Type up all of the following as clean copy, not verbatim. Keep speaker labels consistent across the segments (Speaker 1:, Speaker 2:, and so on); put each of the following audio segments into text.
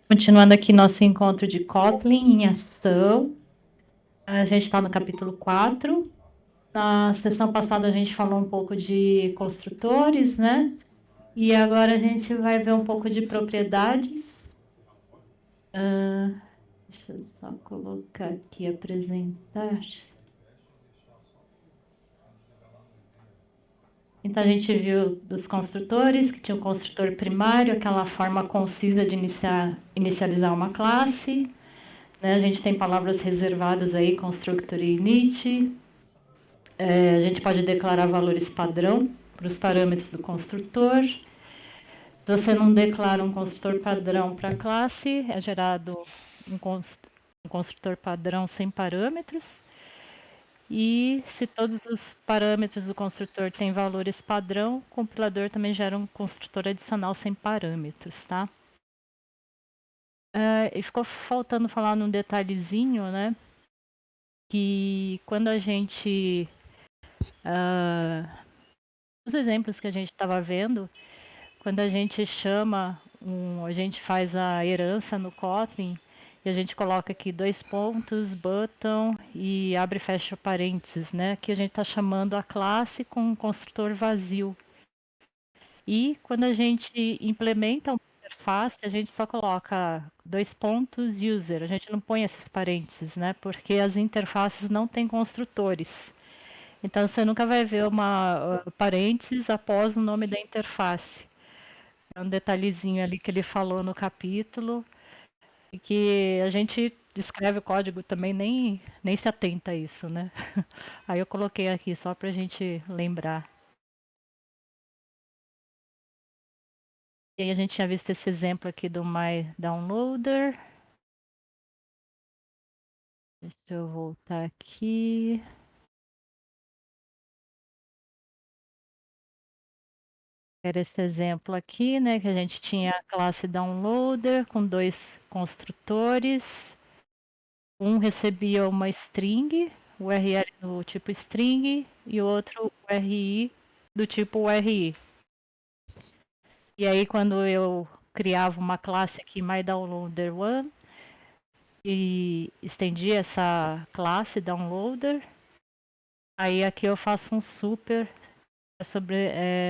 Speaker 1: Continuando aqui nosso encontro de Kotlin em ação. A gente está no capítulo 4. Na sessão passada a gente falou um pouco de construtores, né? E agora a gente vai ver um pouco de propriedades. Deixa eu só colocar aqui, apresentar. Então a gente viu dos construtores, que tinha o construtor primário, aquela forma concisa de inicializar uma classe. Né? A gente tem palavras reservadas aí, constructor e init. A gente pode declarar valores padrão para os parâmetros do construtor. Você não declara um construtor padrão para a classe, é gerado um construtor padrão sem parâmetros. E se todos os parâmetros do construtor têm valores padrão, o compilador também gera um construtor adicional sem parâmetros, tá? E ficou faltando falar num detalhezinho, né? Que quando a gente... os exemplos que a gente estava vendo, quando a gente a gente faz a herança no Kotlin, e a gente coloca aqui 2 pontos, button, e abre e fecha parênteses, né? Aqui a gente está chamando a classe com um construtor vazio. E quando a gente implementa uma interface, a gente só coloca 2 pontos user. A gente não põe esses parênteses, né? Porque as interfaces não têm construtores. Então você nunca vai ver uma parênteses após o nome da interface. É um detalhezinho ali que ele falou no capítulo e que a gente escreve o código também nem se atenta a isso, né? Aí eu coloquei aqui só para a gente lembrar. E aí a gente tinha visto esse exemplo aqui do My Downloader. Deixa eu voltar aqui. Era esse exemplo aqui, né? Que a gente tinha a classe Downloader com 2 construtores. Um recebia uma string, URL do tipo string, e o outro URI do tipo URI. E aí quando eu criava uma classe aqui, MyDownloader1, e estendia essa classe downloader, aí aqui eu faço um super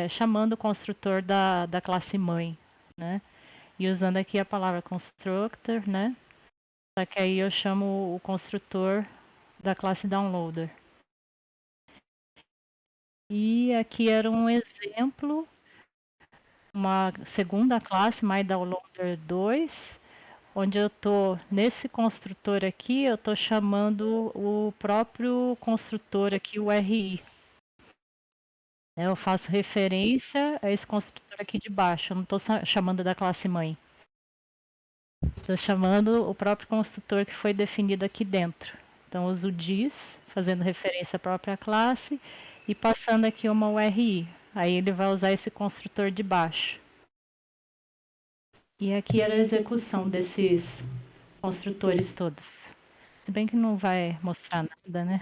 Speaker 1: chamando o construtor da classe mãe, né? E usando aqui a palavra constructor, né? Só que aí eu chamo o construtor da classe downloader. E aqui era um exemplo, uma segunda classe, MyDownloader2, onde eu estou, nesse construtor aqui, eu estou chamando o próprio construtor aqui, o RI. Eu faço referência a esse construtor aqui de baixo, eu não estou chamando da classe mãe. Estou chamando o próprio construtor que foi definido aqui dentro. Então, uso o dis, fazendo referência à própria classe, e passando aqui uma URI. Aí ele vai usar esse construtor de baixo. E aqui era a execução desses construtores todos. Se bem que não vai mostrar nada, né?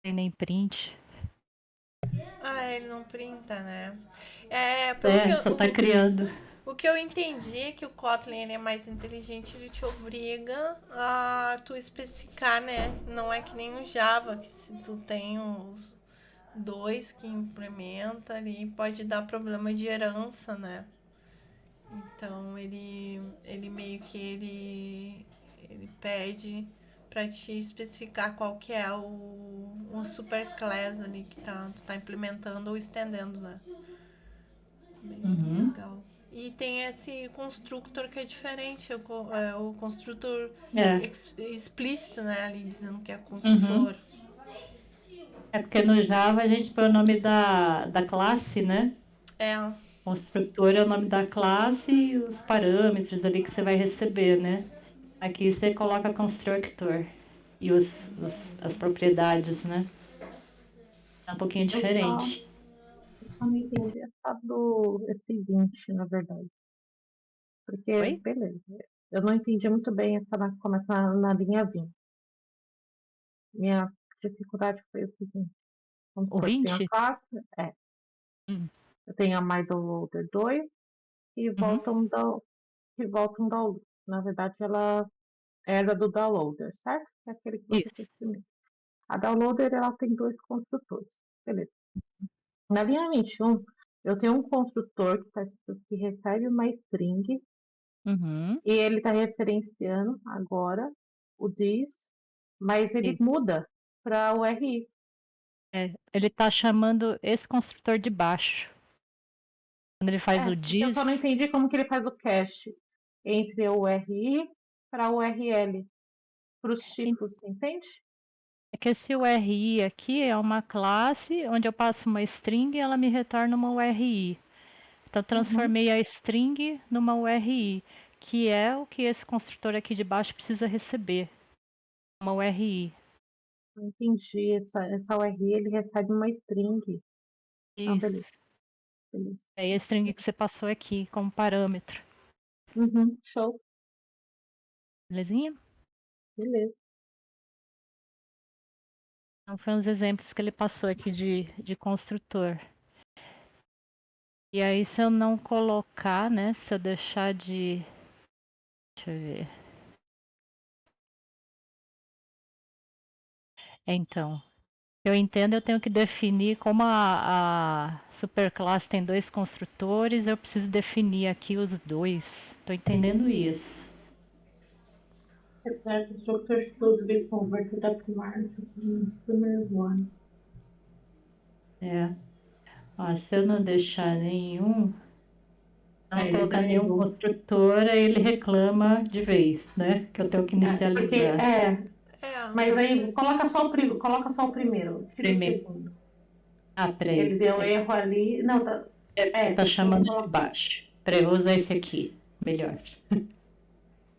Speaker 1: Tem nem print.
Speaker 2: Ah, ele não printa, né? É, pelo que
Speaker 1: É, só tá criando.
Speaker 2: o que eu entendi é que o Kotlin ele é mais inteligente, ele te obriga a tu especificar, né? Não é que nem o Java, que se tu tem os dois que implementa ali, pode dar problema de herança, né? Então ele meio que ele pede para te especificar qual que é o superclass ali que tu tá implementando ou estendendo, né? Bem
Speaker 1: Uhum.
Speaker 2: legal. E tem esse constructor que é diferente, o construtor
Speaker 1: É.
Speaker 2: explícito, né? Ali dizendo que é
Speaker 1: Uhum.
Speaker 2: construtor.
Speaker 1: É porque no Java a gente põe o nome da classe, né?
Speaker 2: É,
Speaker 1: Construtor é o nome da classe e os parâmetros ali que você vai receber, né? Aqui você coloca constructor e as propriedades, né? É um pouquinho
Speaker 3: Eu só,
Speaker 1: diferente.
Speaker 3: eu só não entendi essa do esse 20, na verdade. Porque,
Speaker 1: Oi?
Speaker 3: beleza. Eu não entendi muito bem essa começa na linha 20. Minha dificuldade foi o seguinte. Vamos
Speaker 1: O
Speaker 3: supor, eu tenho a
Speaker 1: 20?
Speaker 3: classe, é,
Speaker 1: Hum.
Speaker 3: eu tenho a MyDownloader 2 que
Speaker 1: Uhum.
Speaker 3: volta um download. Na verdade, ela era do downloader, certo? É aquele que você fez
Speaker 1: Isso.
Speaker 3: primeiro. A downloader, ela tem dois construtores. Beleza. Na linha 21, eu tenho um construtor que recebe uma string
Speaker 1: Uhum.
Speaker 3: e ele está referenciando agora o this, mas ele
Speaker 1: Isso.
Speaker 3: muda para o RI.
Speaker 1: Ele está chamando esse construtor de baixo. Quando ele faz o
Speaker 3: Só que eu só não
Speaker 1: diz,
Speaker 3: entendi como que ele faz o cache entre o RI para o URL, para os tipos, entende?
Speaker 1: é que esse URI aqui é uma classe onde eu passo uma string e ela me retorna uma URI. Então,
Speaker 3: Uhum.
Speaker 1: transformei a string numa URI, que é o que esse construtor aqui de baixo precisa receber, uma URI.
Speaker 3: Não entendi. Essa URL ele recebe uma string. Ah, beleza,
Speaker 1: Isso.
Speaker 3: beleza.
Speaker 1: É a string que você passou aqui como parâmetro.
Speaker 3: Uhum, show,
Speaker 1: Belezinha?
Speaker 3: beleza.
Speaker 1: Então, foram os exemplos que ele passou aqui de construtor. E aí, se eu não colocar, né? Se eu deixar de. Deixa eu ver. Então, eu entendo, eu tenho que definir como a superclasse tem dois construtores, eu preciso definir aqui os dois. Estou entendendo isso.
Speaker 3: The structure should be converted to primary to primary one.
Speaker 1: É. Ó, se eu não deixar nenhum, não
Speaker 3: Ele
Speaker 1: colocar nenhum
Speaker 3: entregou.
Speaker 1: construtor, aí ele reclama de vez, né? Que eu tenho que
Speaker 3: Porque
Speaker 1: inicializar
Speaker 3: mas aí
Speaker 2: Porque
Speaker 3: coloca só o primeiro, tira o
Speaker 1: primeiro.
Speaker 3: segundo.
Speaker 1: Ah, peraí.
Speaker 3: Ele deu erro ali. Não, tá.
Speaker 1: Ele tá
Speaker 3: Tem que
Speaker 1: chamando de
Speaker 3: colocar.
Speaker 1: baixo. Peraí, eu vou usar esse aqui. Melhor.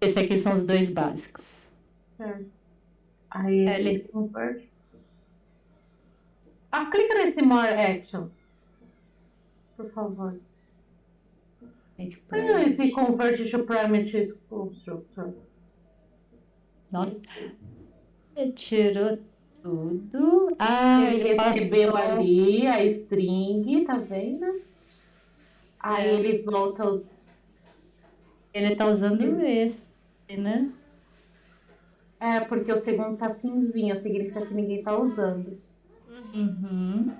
Speaker 1: Esse aqui são os dois básicos.
Speaker 3: Certo. Aí ele
Speaker 1: Ele
Speaker 3: converte. Ah, clica nesse More Actions, por favor.
Speaker 1: tem que
Speaker 3: Olha esse
Speaker 1: private.
Speaker 3: Convert to Parameters Constructor.
Speaker 1: Nossa, ele tirou tudo. Ah,
Speaker 3: Ele
Speaker 1: ele
Speaker 3: recebeu
Speaker 1: passou.
Speaker 3: ali a string, tá vendo? Aí
Speaker 1: É,
Speaker 3: ele volta.
Speaker 1: ele tá usando esse, né?
Speaker 3: Porque o segundo tá cinzinha, significa que ninguém tá usando.
Speaker 1: Uhum.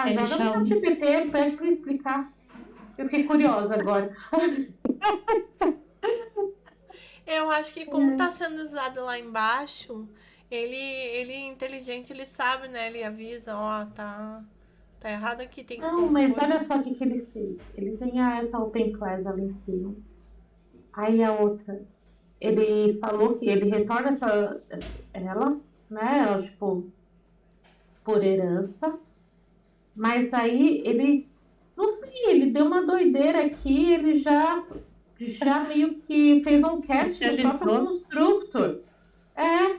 Speaker 1: Ele
Speaker 3: Joga no
Speaker 1: chama.
Speaker 3: ChatGPT, pede pra eu explicar. Eu fiquei curiosa agora.
Speaker 2: eu acho que como tá sendo usado lá embaixo, ele é inteligente, ele sabe, né? Ele avisa, ó, tá errado aqui, tem que
Speaker 3: Não,
Speaker 2: pôr
Speaker 3: mas
Speaker 2: coisa.
Speaker 3: olha só o que ele fez. Ele tem essa Open Class ali em cima. Aí a outra, ele falou que ele retorna ela, né? Ela, tipo, por herança. Mas aí ele, não sei, ele deu uma doideira aqui, ele já meio que fez um cast do próprio
Speaker 1: Inicializou.
Speaker 3: constructor. É,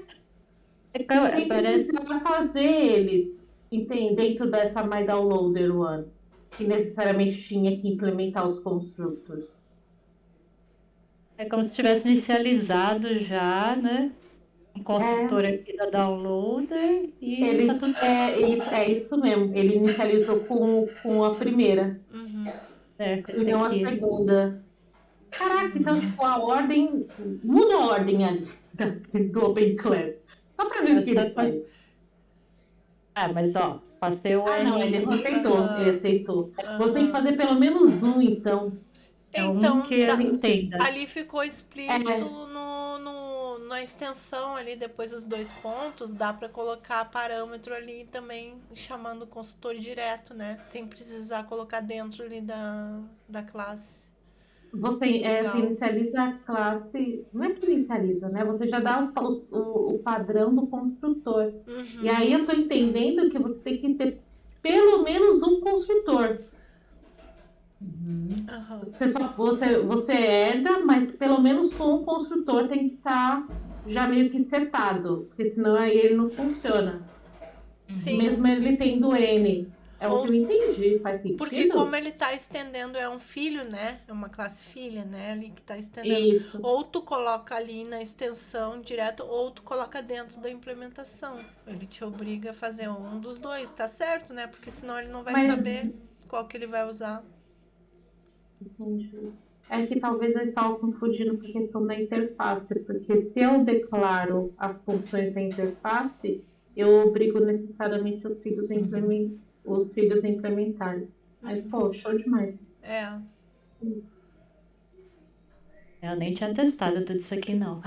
Speaker 3: sem
Speaker 1: Parece.
Speaker 3: precisar fazer eles, entende, dentro dessa My Downloader One, que necessariamente tinha que implementar os constructors.
Speaker 1: É como se tivesse inicializado já, né? Um
Speaker 3: É,
Speaker 1: construtor aqui da Downloader e tá
Speaker 3: ele
Speaker 1: tudo
Speaker 3: é isso mesmo. Ele inicializou com a primeira
Speaker 1: certo,
Speaker 3: e
Speaker 1: esse
Speaker 3: não a
Speaker 1: aqui.
Speaker 3: segunda. Caraca, então, tipo, a ordem. Muda a ordem ali do Open Class. Só pra ver o que
Speaker 1: Essa
Speaker 3: ele
Speaker 1: foi...
Speaker 3: faz.
Speaker 1: Ah, mas ó, passei o
Speaker 3: Não,
Speaker 1: R
Speaker 3: ele
Speaker 1: aqui.
Speaker 3: aceitou, ele
Speaker 2: Aham,
Speaker 3: aceitou. Vou ter que
Speaker 2: aham.
Speaker 3: fazer pelo menos um, então.
Speaker 1: É um que
Speaker 2: Então,
Speaker 1: ele entenda.
Speaker 2: ali ficou explícito
Speaker 3: É,
Speaker 2: na extensão ali, depois dos dois pontos, dá para colocar parâmetro ali também, chamando o consultor direto, né? Sem precisar colocar dentro ali da classe.
Speaker 3: você
Speaker 2: Legal.
Speaker 3: inicializa a classe, não é que inicializa, né? Você já dá o padrão do construtor. E
Speaker 2: Uhum.
Speaker 3: aí eu estou entendendo que você tem que ter pelo menos um construtor.
Speaker 1: Uhum.
Speaker 2: Aham.
Speaker 3: Você herda, mas pelo menos com um construtor tem que estar já meio que setado, porque senão aí ele não funciona.
Speaker 2: Sim.
Speaker 3: Mesmo ele tendo N. É o que eu
Speaker 2: Ou
Speaker 3: entendi, faz
Speaker 2: porque como
Speaker 3: sentido?
Speaker 2: ele tá estendendo, é um filho, né? É uma classe filha, né? Ali que tá estendendo.
Speaker 3: Isso.
Speaker 2: Ou tu coloca ali na extensão direto, ou tu coloca dentro da implementação. Ele te obriga a fazer um dos dois, tá certo, né? Porque senão ele não vai
Speaker 3: Mas
Speaker 2: saber qual que ele vai usar.
Speaker 3: Entendi. É que talvez eu estava confundindo com a questão da interface, porque se eu declaro as funções da interface, eu obrigo necessariamente os filhos a implementarem. Mas, pô, show demais.
Speaker 2: É.
Speaker 3: Isso.
Speaker 1: Eu nem tinha testado tudo isso aqui, não.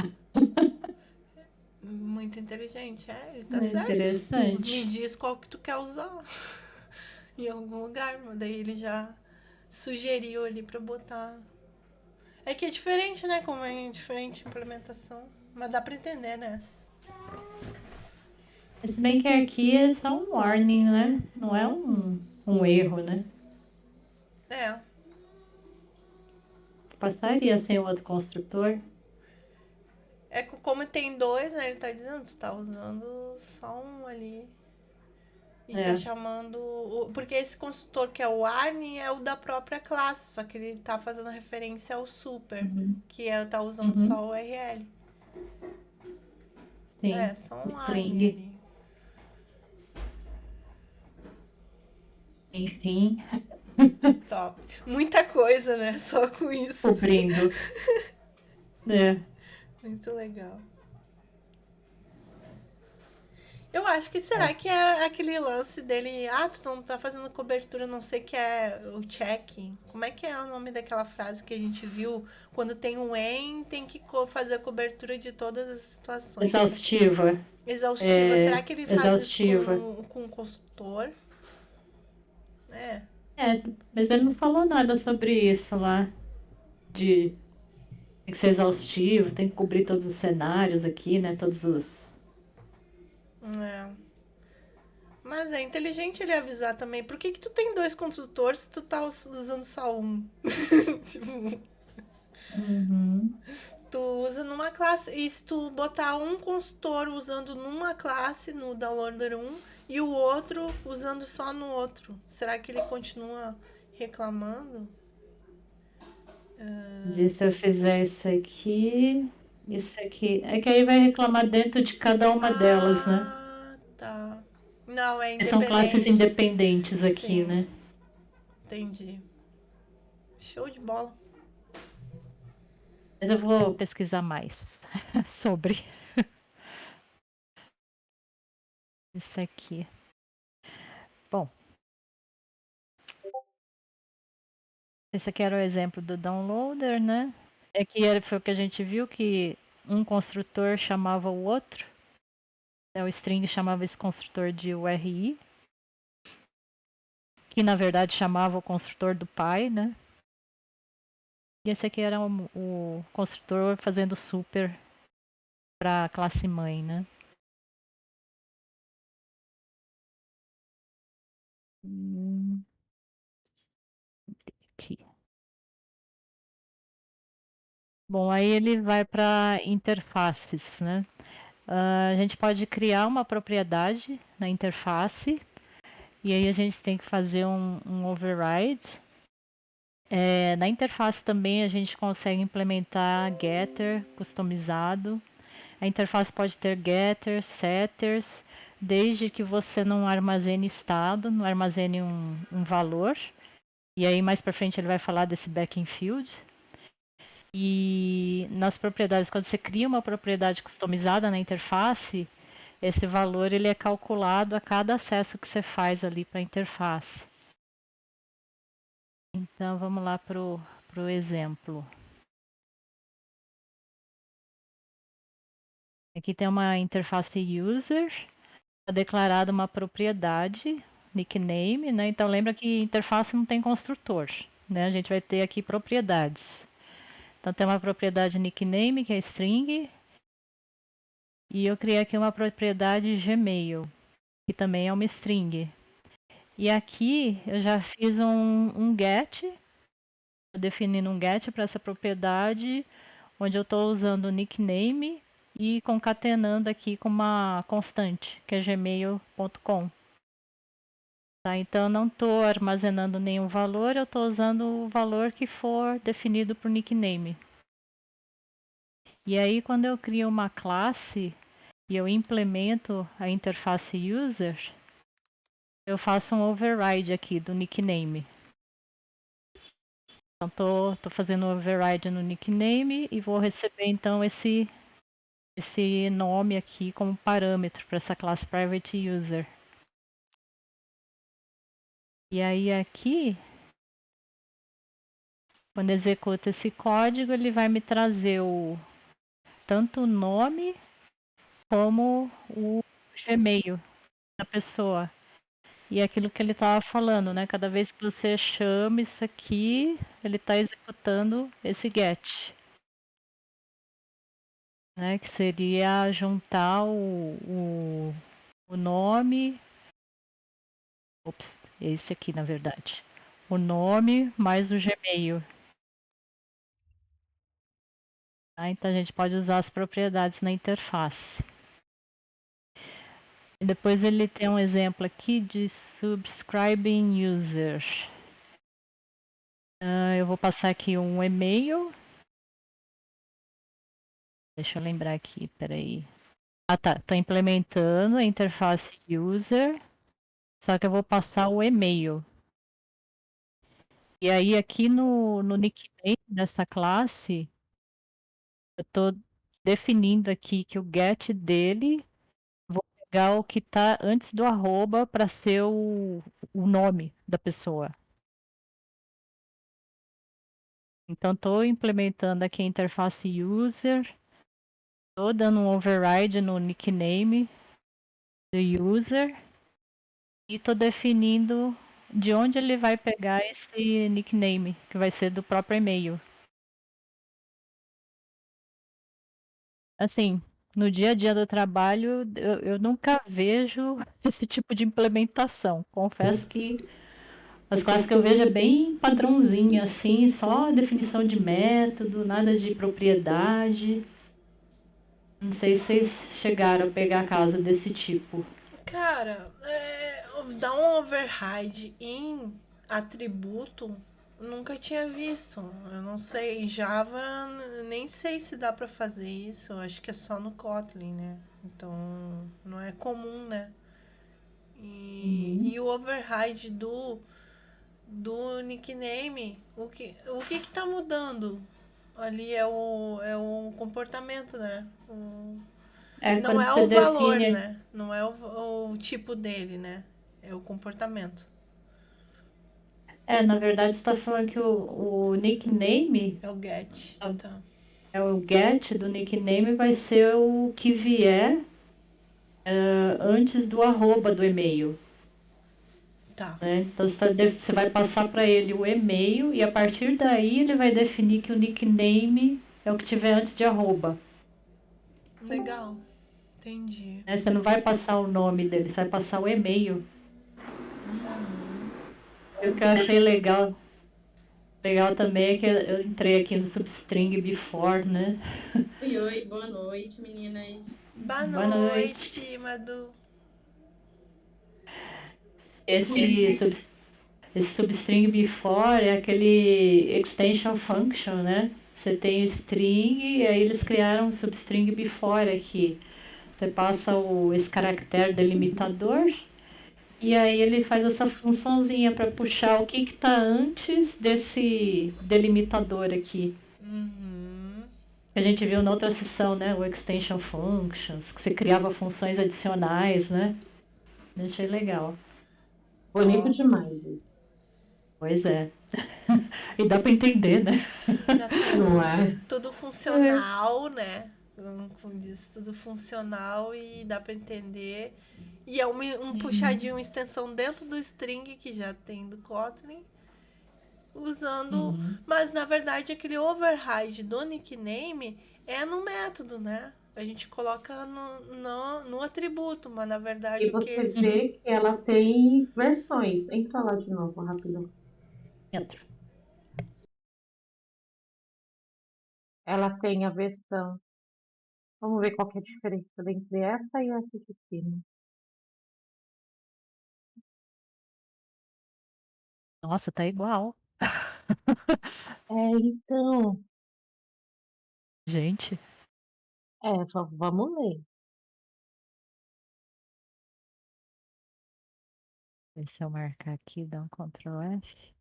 Speaker 2: Muito inteligente, ele tá
Speaker 1: É
Speaker 2: certo. Me
Speaker 1: interessante.
Speaker 2: diz qual que tu quer usar em algum lugar, mas daí ele já sugeriu ali pra botar. É que é diferente, né? Como é diferente a implementação. Mas dá pra entender, né?
Speaker 1: Se bem que aqui é só um warning, né? Não é um erro, né?
Speaker 2: É.
Speaker 1: Passaria sem o outro construtor.
Speaker 2: É que como tem dois, né? Ele tá dizendo, tu tá usando só um ali. E tá
Speaker 1: É.
Speaker 2: chamando. Porque esse construtor que é o Arne é o da própria classe, só que ele tá fazendo referência ao super,
Speaker 1: Uhum.
Speaker 2: que tá usando
Speaker 1: Uhum.
Speaker 2: só o URL.
Speaker 1: Sim.
Speaker 2: Só um Arne
Speaker 1: String.
Speaker 2: ali.
Speaker 1: Enfim,
Speaker 2: Top. Muita coisa, né? Só com isso.
Speaker 1: cobrindo. É.
Speaker 2: Muito legal. Eu acho que
Speaker 1: Ó,
Speaker 2: será que é aquele lance dele. Ah, tu não tá fazendo cobertura, não sei que é o checking. Como é que é o nome daquela frase que a gente viu? Quando tem um em, tem que fazer a cobertura de todas as situações.
Speaker 1: exaustiva.
Speaker 2: Exaustiva. Será que ele faz isso
Speaker 1: Exaustiva.
Speaker 2: com o consultor? É.
Speaker 1: É, mas ele não falou nada sobre isso lá. De tem que ser exaustivo, tem que cobrir todos os cenários aqui, né? Todos os.
Speaker 2: É. Mas é inteligente ele avisar também. Por que tu tem dois consultores se tu tá usando só um? Tipo,
Speaker 1: Uhum.
Speaker 2: tu usa numa classe. E se tu botar um consultor usando numa classe, no Downloader 1, e o outro usando só no outro, será que ele continua reclamando?
Speaker 1: Se eu fizer isso aqui. É que aí vai reclamar dentro de cada uma delas, né?
Speaker 2: Ah, tá. Não, é
Speaker 1: São classes
Speaker 2: independente.
Speaker 1: independentes aqui,
Speaker 2: Sim,
Speaker 1: né?
Speaker 2: entendi. Show de bola.
Speaker 1: Mas eu vou pesquisar mais sobre isso aqui. Bom, esse aqui era o exemplo do downloader, né? Aqui foi o que a gente viu que um construtor chamava o outro. O string chamava esse construtor de URI, que na verdade chamava o construtor do pai, né? E esse aqui era o construtor fazendo super para a classe mãe, né? Aqui. Bom, aí ele vai para interfaces, né? A gente pode criar uma propriedade na interface e aí a gente tem que fazer um override. Na interface também a gente consegue implementar getter customizado. A interface pode ter getters, setters, desde que você não armazene estado, não armazene um valor. E aí mais para frente ele vai falar desse backing field. E nas propriedades, quando você cria uma propriedade customizada na interface, esse valor ele é calculado a cada acesso que você faz ali para a interface. Então vamos lá para o exemplo. Aqui tem uma interface user, está declarada uma propriedade, nickname, né? Então lembra que interface não tem construtor, né? A gente vai ter aqui propriedades. Então tem uma propriedade nickname, que é string, e eu criei aqui uma propriedade Gmail, que também é uma string. E aqui eu já fiz um get, definindo um get para essa propriedade, onde eu estou usando o nickname e concatenando aqui com uma constante, que é gmail.com. Tá? Então eu não estou armazenando nenhum valor, eu estou usando o valor que for definido por nickname. E aí quando eu crio uma classe e eu implemento a interface user, eu faço um override aqui do nickname. Então tô fazendo o override no nickname e vou receber então esse nome aqui como parâmetro para essa classe private user. E aí aqui, quando executa esse código, ele vai me trazer tanto o nome como o Gmail da pessoa. E é aquilo que ele estava falando, né? Cada vez que você chama isso aqui, ele está executando esse get, né? Que seria juntar o nome. Ops, esse aqui, na verdade. O nome mais o Gmail. Tá? Então a gente pode usar as propriedades na interface. E depois ele tem um exemplo aqui de subscribing user. Eu vou passar aqui um e-mail. Deixa eu lembrar aqui, peraí. Ah, tá. Estou implementando a interface user, só que eu vou passar o e-mail. E aí aqui no nickname dessa classe, eu estou definindo aqui que o get dele, vou pegar o que está antes do arroba para ser o nome da pessoa. Então estou implementando aqui a interface user, estou dando um override no nickname do user e estou definindo de onde ele vai pegar esse nickname, que vai ser do próprio e-mail. Assim, no dia a dia do trabalho, eu nunca vejo esse tipo de implementação. Confesso que as classes que eu vejo é bem padrãozinha, assim, só definição de método, nada de propriedade. Não sei se vocês chegaram a pegar caso desse tipo.
Speaker 2: Cara, dar um override em atributo nunca tinha visto. Eu não sei, Java nem sei se dá pra fazer isso. Eu acho que é só no Kotlin, né? Então não é comum, né? E o override do nickname, o que tá mudando? Ali é o comportamento, né?
Speaker 1: É
Speaker 2: Não
Speaker 1: quando
Speaker 2: é
Speaker 1: você
Speaker 2: o valor,
Speaker 1: define.
Speaker 2: né? Não é o tipo dele, né? É o comportamento.
Speaker 1: Na verdade, você está falando que o nickname,
Speaker 2: É o get. Tá.
Speaker 1: o get do nickname vai ser o que vier antes do arroba do e-mail.
Speaker 2: Tá.
Speaker 1: Né? Então você vai passar para ele o e-mail e a partir daí ele vai definir que o nickname é o que tiver antes de arroba.
Speaker 2: Legal. Entendi.
Speaker 1: Né? Você não vai passar o nome dele, você vai passar o e-mail. E o que eu achei legal também é que eu entrei aqui no substring before, né?
Speaker 4: Oi, oi, boa noite, meninas.
Speaker 2: Boa
Speaker 1: Boa noite.
Speaker 2: noite, Madu.
Speaker 1: Esse, sub, esse substring before é aquele extension function, né? Você tem o string e aí eles criaram um substring before aqui. Você passa esse caractere delimitador e aí ele faz essa funçãozinha para puxar o que está antes desse delimitador aqui.
Speaker 2: Uhum.
Speaker 1: A gente viu na outra sessão, né? O extension functions, que você criava funções adicionais, né? Eu achei legal.
Speaker 3: Bonito
Speaker 2: Top.
Speaker 3: demais isso.
Speaker 1: Pois é. E dá para entender, né?
Speaker 2: Já tem
Speaker 3: Não é?
Speaker 2: tudo funcional, né? Como diz, tudo funcional e dá pra entender. E é um puxadinho, uma extensão dentro do string que já tem do Kotlin. Usando.
Speaker 1: Uhum.
Speaker 2: Mas na verdade aquele override do nickname é no método, né? A gente coloca no atributo, mas na verdade
Speaker 3: E
Speaker 2: o que
Speaker 3: você
Speaker 2: eles.
Speaker 3: vê que ela tem versões. Entra lá de novo, rápido.
Speaker 1: Entra.
Speaker 3: Ela tem a versão. Vamos ver qual que é a diferença entre essa e essa de cima.
Speaker 1: Nossa, tá igual.
Speaker 3: Então.
Speaker 1: Gente,
Speaker 3: Vamos ler.
Speaker 1: se eu marcar aqui, dá um Ctrl F.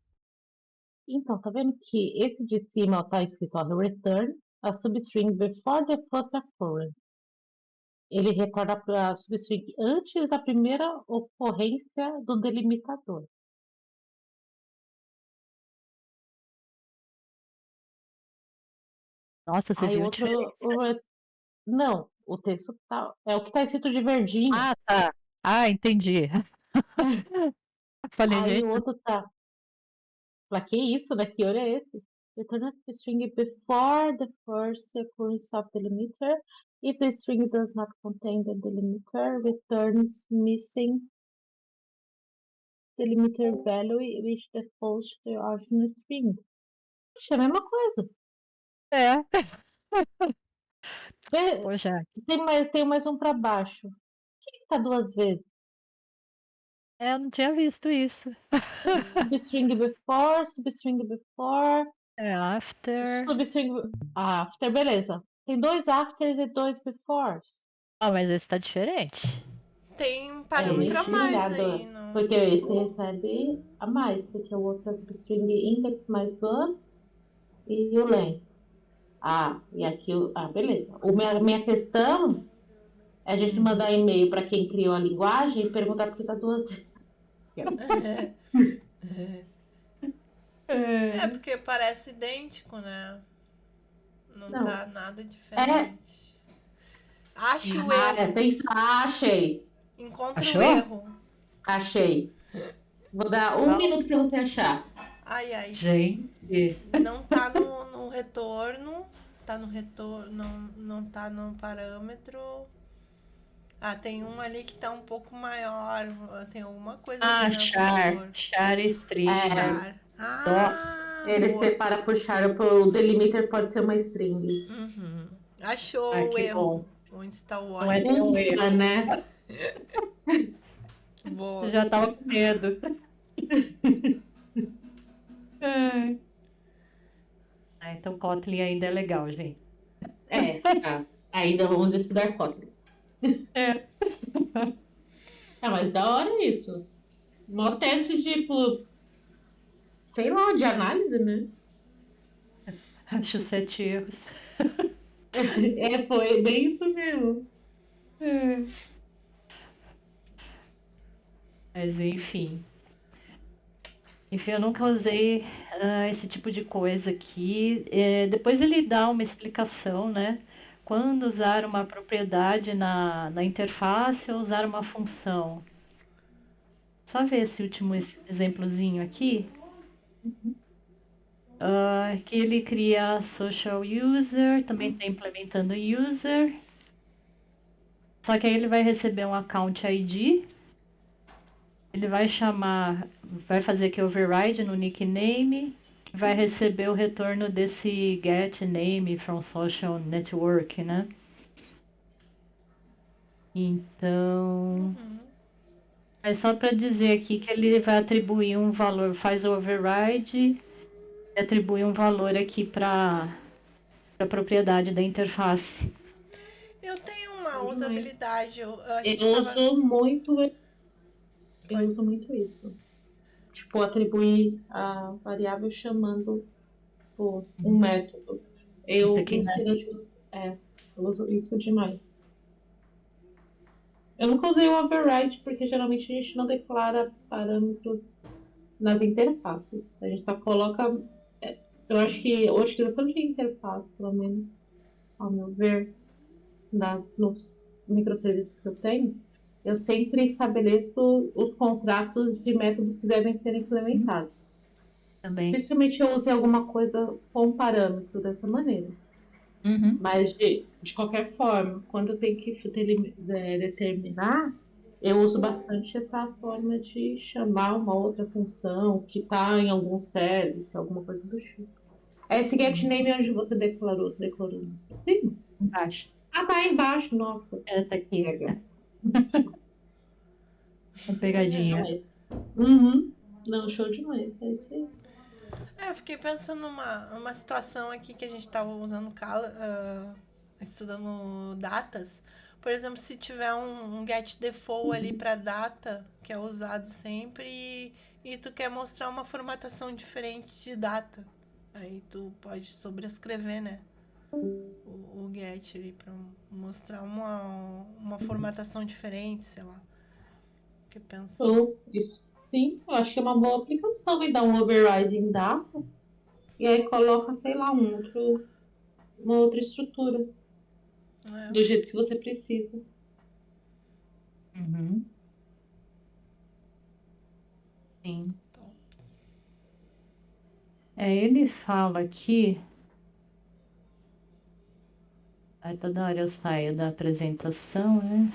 Speaker 3: Então, tá vendo que esse de cima tá escrito, ó, return a substring before the first occurrence. Ele retorna a substring antes da primeira ocorrência do delimitador.
Speaker 1: Nossa, você
Speaker 3: Aí o
Speaker 1: viu a
Speaker 3: outro,
Speaker 1: diferença?
Speaker 3: não, o texto tá, é o que tá escrito de verdinho.
Speaker 1: Ah, tá. Ah, entendi. Falei,
Speaker 3: Aí o
Speaker 1: gente,
Speaker 3: outro tá, lá que isso, né? Que olho é esse? Return a string before the first occurrence of the delimiter. If the string does not contain the delimiter, returns missing delimiter value which defaults to the original string. Puxa, é a mesma coisa.
Speaker 1: é.
Speaker 3: Vê,
Speaker 1: Poxa,
Speaker 3: tem mais um para baixo. Por que tá duas vezes?
Speaker 1: eu não tinha visto isso.
Speaker 3: Substring before,
Speaker 1: É after.
Speaker 3: substring after, beleza. Tem dois afters e dois befores.
Speaker 1: Ah, mas esse tá diferente.
Speaker 2: Tem um
Speaker 3: Aí eu
Speaker 2: parâmetro a
Speaker 3: deixei
Speaker 2: mais aí,
Speaker 3: ligado,
Speaker 2: não?
Speaker 3: porque esse recebe a mais, porque o outro é substring index mais one e o length. Ah, e aqui, beleza. Minha questão é a gente mandar e-mail para quem criou a linguagem e perguntar por que tá duas vezes.
Speaker 2: É porque parece idêntico, né? Não
Speaker 3: Não.
Speaker 2: tá nada
Speaker 3: É.
Speaker 2: diferente. Ache o erro.
Speaker 3: Achei.
Speaker 2: Encontre o
Speaker 1: Achou?
Speaker 2: erro.
Speaker 3: Achei. Vou dar um
Speaker 1: Não.
Speaker 3: minuto para você achar.
Speaker 2: Ai, ai.
Speaker 1: Gente.
Speaker 2: Não tá no retorno. Tá no retorno. Não tá no parâmetro. Ah, tem um ali que tá um pouco maior. Tem alguma coisa ali
Speaker 1: Ah,
Speaker 2: no
Speaker 1: char.
Speaker 2: anterior.
Speaker 1: Char string.
Speaker 2: Char.
Speaker 1: Nossa.
Speaker 3: Ele
Speaker 2: Boa.
Speaker 3: separa por char, o delimiter pode ser uma string.
Speaker 2: Uhum.
Speaker 1: Ah,
Speaker 2: Achou o
Speaker 1: que
Speaker 2: erro.
Speaker 1: bom.
Speaker 2: Onde está o
Speaker 1: Não é
Speaker 2: white?
Speaker 1: nenhum erro.
Speaker 3: Ufa, né?
Speaker 2: Boa.
Speaker 1: Eu já tava com medo. Ai. Ah, então Kotlin ainda é legal, gente.
Speaker 3: Ainda vamos estudar Kotlin.
Speaker 1: É.
Speaker 3: Mas da hora isso. Mó teste, tipo, sei lá, de análise, né?
Speaker 1: Acho 7 erros.
Speaker 3: Foi bem isso mesmo.
Speaker 1: É. Mas enfim. Enfim, eu nunca usei esse tipo de coisa aqui. Depois ele dá uma explicação, né? Quando usar uma propriedade na interface ou usar uma função. Só ver esse último exemplozinho aqui. Que ele cria social user, também está implementando user. Só que aí ele vai receber um account ID. Ele vai chamar, vai fazer aqui override no nickname, que vai receber o retorno desse get name from social network, né? Então, é só para dizer aqui que ele vai atribuir um valor, faz o override e atribui um valor aqui para a propriedade da interface.
Speaker 2: Eu tenho uma
Speaker 3: Bom demais.
Speaker 2: usabilidade. A gente
Speaker 3: Eu
Speaker 2: tava.
Speaker 3: uso muito, eu
Speaker 2: Pode.
Speaker 3: uso muito isso. Tipo, atribuir a variável chamando um método.
Speaker 1: Isso
Speaker 3: Eu
Speaker 1: aqui, né?
Speaker 3: eu uso isso demais. Eu nunca usei o override porque geralmente a gente não declara parâmetros nas interfaces. A gente só coloca. Eu acho que a utilização de interface, pelo menos, ao meu ver, nos microserviços que eu tenho, eu sempre estabeleço os contratos de métodos que devem ser implementados.
Speaker 1: Também.
Speaker 3: Principalmente eu usei alguma coisa com parâmetro dessa maneira.
Speaker 1: Uhum.
Speaker 3: Mas, de qualquer forma, quando eu tenho que determinar, eu uso bastante essa forma de chamar uma outra função que está em algum service, alguma coisa do tipo. Esse getName onde você declarou, Sim.
Speaker 1: Embaixo.
Speaker 3: Ah, tá aí embaixo, nossa.
Speaker 1: Tá aqui.
Speaker 3: Legal.
Speaker 1: Uma pegadinha.
Speaker 3: Uhum. Não, show demais, é isso aí.
Speaker 2: Eu fiquei pensando numa situação aqui que a gente tava usando estudando datas. Por exemplo, se tiver um get default ali para data, que é usado sempre, e tu quer mostrar uma formatação diferente de data. Aí tu pode sobrescrever, né? O get ali pra mostrar uma formatação diferente, sei lá. O que pensa?
Speaker 3: Isso. Sim, eu acho que é uma boa aplicação. E dá um override em data. E aí coloca, sei lá, uma outra estrutura.
Speaker 2: É.
Speaker 3: Do jeito que você precisa.
Speaker 1: Uhum. Sim. Ele fala aqui. Aí toda hora eu saio da apresentação, né?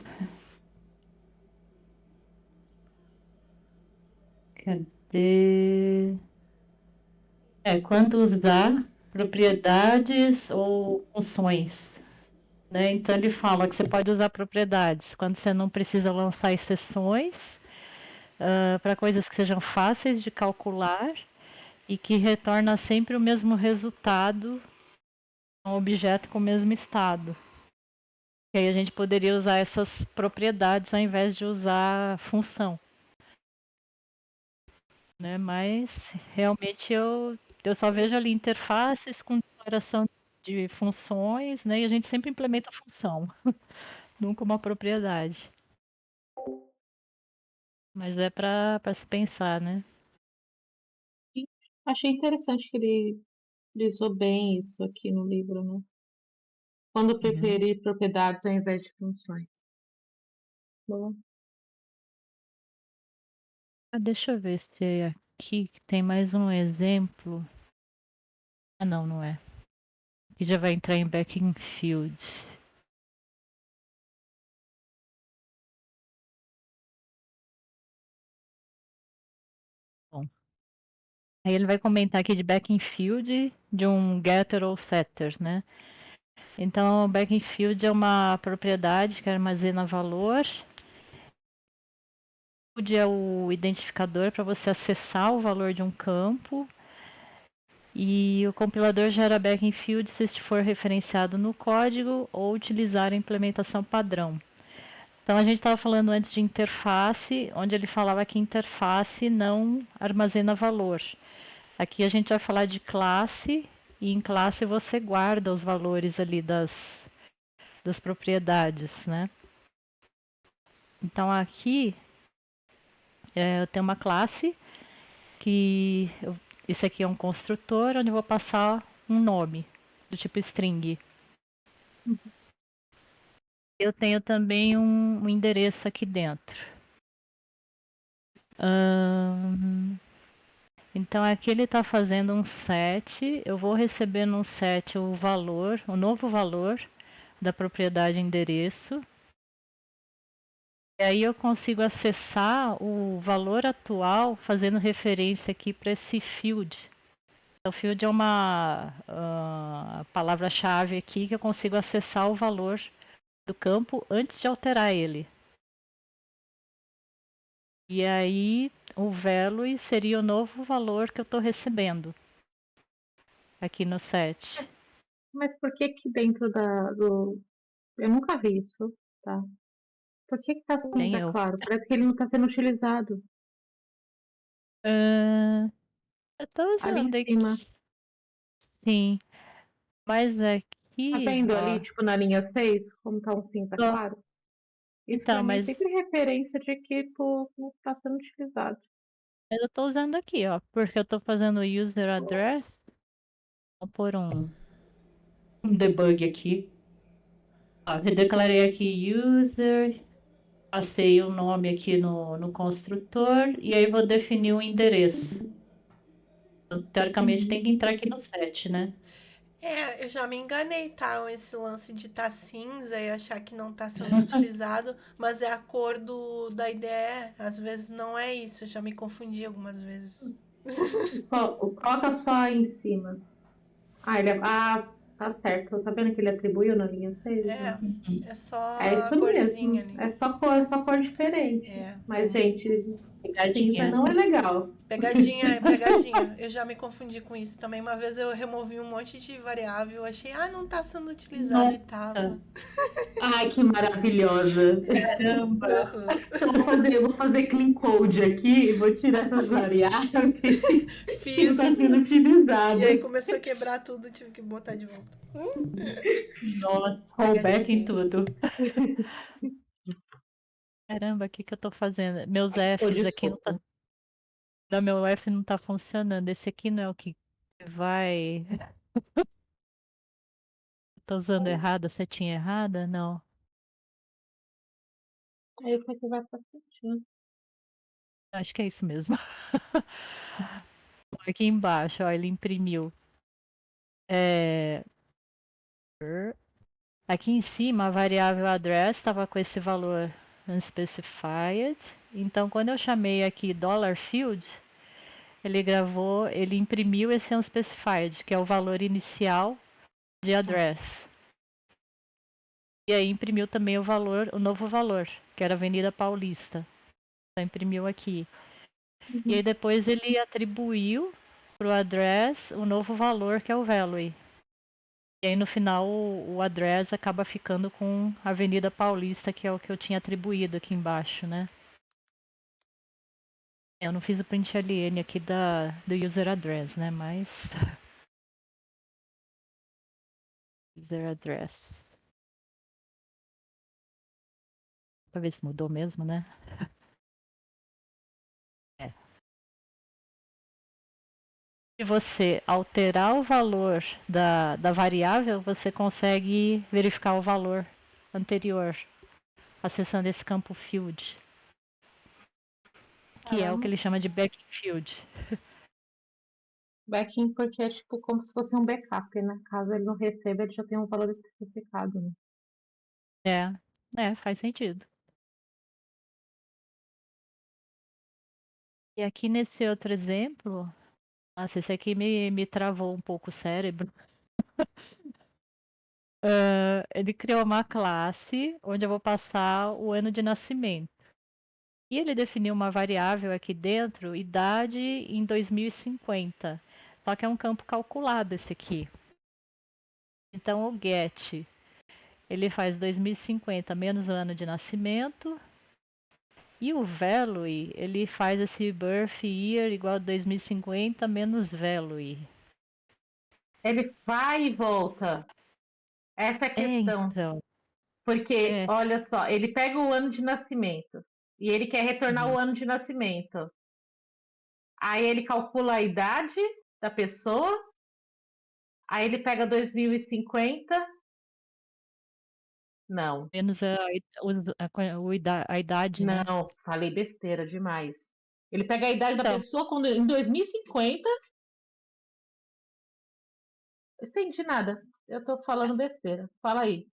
Speaker 1: Cadê? Quando usar propriedades ou funções, né? Então ele fala que você pode usar propriedades quando você não precisa lançar exceções, para coisas que sejam fáceis de calcular e que retorna sempre o mesmo resultado, um objeto com o mesmo estado. E aí a gente poderia usar essas propriedades ao invés de usar função. Né? Mas realmente eu só vejo ali interfaces com declaração de funções, né? E a gente sempre implementa função, nunca uma propriedade. Mas é para se pensar, né?
Speaker 3: Achei interessante que ele frisou bem isso aqui no livro, né? Quando preferir propriedades ao invés de funções. Bom,
Speaker 1: Deixa eu ver se aqui tem mais um exemplo. Ah, não, não é. Aqui já vai entrar em backing field. Bom, aí ele vai comentar aqui de backing field de um getter ou setter, né? Então, o backing field é uma propriedade que armazena valor. Field é o identificador para você acessar o valor de um campo. E o compilador gera backing field se este for referenciado no código ou utilizar a implementação padrão. Então, a gente estava falando antes de interface, onde ele falava que interface não armazena valor. Aqui a gente vai falar de classe, e em classe você guarda os valores ali das propriedades, né? Então aqui eu tenho uma classe que esse aqui é um construtor onde eu vou passar um nome do tipo string. Eu tenho também um endereço aqui dentro. Então aqui ele está fazendo um set, eu vou receber no set o valor, o novo valor da propriedade endereço. E aí eu consigo acessar o valor atual fazendo referência aqui para esse field. O field é uma palavra-chave aqui que eu consigo acessar o valor do campo antes de alterar ele. E aí o value seria o novo valor que eu estou recebendo aqui no set.
Speaker 3: mas por que que dentro do... Eu nunca vi isso, tá? Por que que tá assim,
Speaker 1: Nem
Speaker 3: tá
Speaker 1: eu.
Speaker 3: claro? Parece que ele não tá sendo utilizado
Speaker 1: Eu estou
Speaker 3: ali em
Speaker 1: usando
Speaker 3: cima.
Speaker 1: aqui. Sim, mas
Speaker 3: Tá
Speaker 1: aqui,
Speaker 3: vendo ali,
Speaker 1: ó.
Speaker 3: tipo, na linha 6 como tá um cinza claro? Isso
Speaker 1: Então,
Speaker 3: pra mim é
Speaker 1: mas
Speaker 3: sempre referência de que, pô, não tá sendo utilizado.
Speaker 1: eu estou usando aqui, ó, porque eu estou fazendo user address. Vou pôr um debug aqui. Ó, eu declarei aqui user, passei o nome aqui no construtor e aí vou definir o endereço. Então, teoricamente tem que entrar aqui no set, né?
Speaker 2: Eu já me enganei, tá? Esse lance de tá cinza e achar que não tá sendo utilizado, mas é a cor da IDE. Às vezes não é isso, eu já me confundi algumas vezes.
Speaker 3: Coloca só em cima. Tá certo. Tá vendo que ele atribuiu na linha 6?
Speaker 2: É, é só
Speaker 3: É
Speaker 2: a
Speaker 3: isso
Speaker 2: corzinha
Speaker 3: mesmo.
Speaker 2: ali.
Speaker 3: É só cor diferente.
Speaker 2: É,
Speaker 3: Mas, gente, Cinza
Speaker 1: Pegadinha.
Speaker 3: não é legal.
Speaker 2: Pegadinha, é pegadinha. Eu já me confundi com isso também. Uma vez eu removi um monte de variável, achei, não tá sendo utilizado e
Speaker 1: Nossa,
Speaker 2: tava.
Speaker 3: Ai, que maravilhosa.
Speaker 1: caramba.
Speaker 2: Aham.
Speaker 3: Eu vou fazer clean code aqui e vou tirar essas variáveis que não está
Speaker 2: Fiz.
Speaker 3: sendo
Speaker 2: E aí
Speaker 3: utilizado.
Speaker 2: começou a quebrar tudo, tive que botar de volta.
Speaker 1: Nossa, rollback em
Speaker 2: Pegadinha.
Speaker 1: tudo. Caramba, o que que eu tô fazendo? Meus
Speaker 3: Oh,
Speaker 1: Fs aqui não tá.
Speaker 3: desculpa.
Speaker 1: Não, meu F não tá funcionando. Esse aqui não é o que vai. Tô usando errado, a setinha errada? Não.
Speaker 3: Aí isso aqui vai para certinho.
Speaker 1: Acho que é isso mesmo. Aqui embaixo, ó, ele imprimiu. É, Aqui em cima, a variável address estava com esse valor unspecified. Então, quando eu chamei aqui $field, ele imprimiu esse unspecified, que é o valor inicial de address. E aí imprimiu também o novo valor, que era Avenida Paulista. Então, imprimiu aqui. E aí depois ele atribuiu para o address o novo valor, que é o value. E aí no final o address acaba ficando com Avenida Paulista, que é o que eu tinha atribuído aqui embaixo, né? Eu não fiz o print LN aqui do user address, né? Mas user address. Pra ver se mudou mesmo, né? É. Se você alterar o valor da variável, você consegue verificar o valor anterior, acessando esse campo field, que é o que
Speaker 3: Caramba.
Speaker 1: ele chama de backing field.
Speaker 3: Backing porque é tipo como se fosse um backup, né? Caso ele não receba, ele já tem um valor especificado, né?
Speaker 1: Faz sentido. E aqui nesse outro exemplo, nossa, esse aqui me travou um pouco o cérebro. Ele criou uma classe onde eu vou passar o ano de nascimento. E ele definiu uma variável aqui dentro, idade em 2050. Só que é um campo calculado esse aqui. Então o get, ele faz 2050 menos o ano de nascimento. E o value, ele faz esse birth year igual a 2050 menos value.
Speaker 3: Ele vai e volta. Essa é a questão.
Speaker 1: Então.
Speaker 3: Porque,
Speaker 1: É.
Speaker 3: olha só, ele pega o ano de nascimento e ele quer retornar
Speaker 1: Uhum.
Speaker 3: o ano de nascimento. Aí ele calcula a idade da pessoa, aí ele pega 2050. Não,
Speaker 1: Menos a idade, né?
Speaker 3: não, falei besteira demais. Ele pega a idade da
Speaker 1: Então,
Speaker 3: pessoa quando, em 2050. Não entendi nada. Eu tô falando besteira. Fala aí.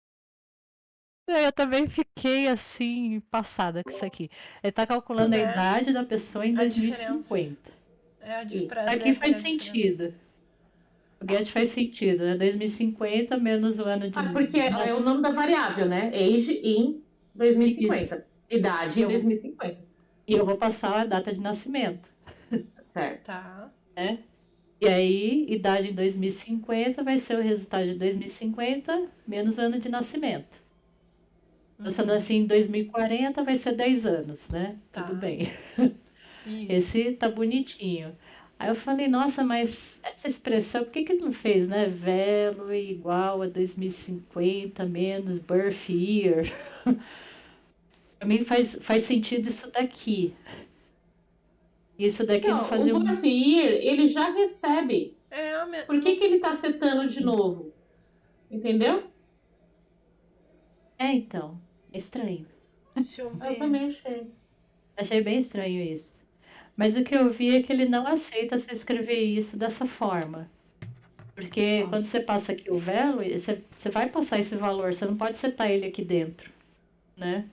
Speaker 1: eu também fiquei assim, passada com isso aqui. Ele tá calculando a
Speaker 2: Né?
Speaker 1: idade da pessoa em
Speaker 2: A diferença.
Speaker 1: 2050.
Speaker 3: Isso.
Speaker 2: Pra
Speaker 1: Aqui
Speaker 2: ver
Speaker 1: faz
Speaker 2: a diferença.
Speaker 1: sentido. O get faz sentido, né? 2050 menos o ano de
Speaker 3: Ah, porque é o
Speaker 1: nascimento.
Speaker 3: nome da variável, né? Age em
Speaker 1: Isso.
Speaker 3: 2050. Idade
Speaker 1: E
Speaker 3: em
Speaker 1: eu,
Speaker 3: 2050.
Speaker 1: e eu vou passar a data de nascimento,
Speaker 3: Certo.
Speaker 2: Tá.
Speaker 1: né? E aí, idade em 2050 vai ser o resultado de 2050 menos o ano de nascimento. Então, se eu nasci em 2040, vai ser 10 anos, né? Tudo
Speaker 2: Tá.
Speaker 1: bem.
Speaker 2: Isso.
Speaker 1: Esse tá bonitinho. Aí eu falei, nossa, mas essa expressão, por que que não fez, né? Velo igual a 2050 menos birth year. Pra mim faz sentido isso daqui. Isso daqui não
Speaker 3: Então, o
Speaker 1: fazia um.
Speaker 3: birth year, ele já recebe. Por que
Speaker 2: Não.
Speaker 3: que ele tá setando de novo? Entendeu?
Speaker 1: É, então. É estranho.
Speaker 2: Deixa eu
Speaker 3: Eu
Speaker 2: ver.
Speaker 3: também achei.
Speaker 1: Achei bem estranho isso. Mas o que eu vi é que ele não aceita se escrever isso dessa forma. Porque
Speaker 3: Ó.
Speaker 1: quando você passa aqui o velo, você vai passar esse valor, você não pode setar ele aqui dentro, né?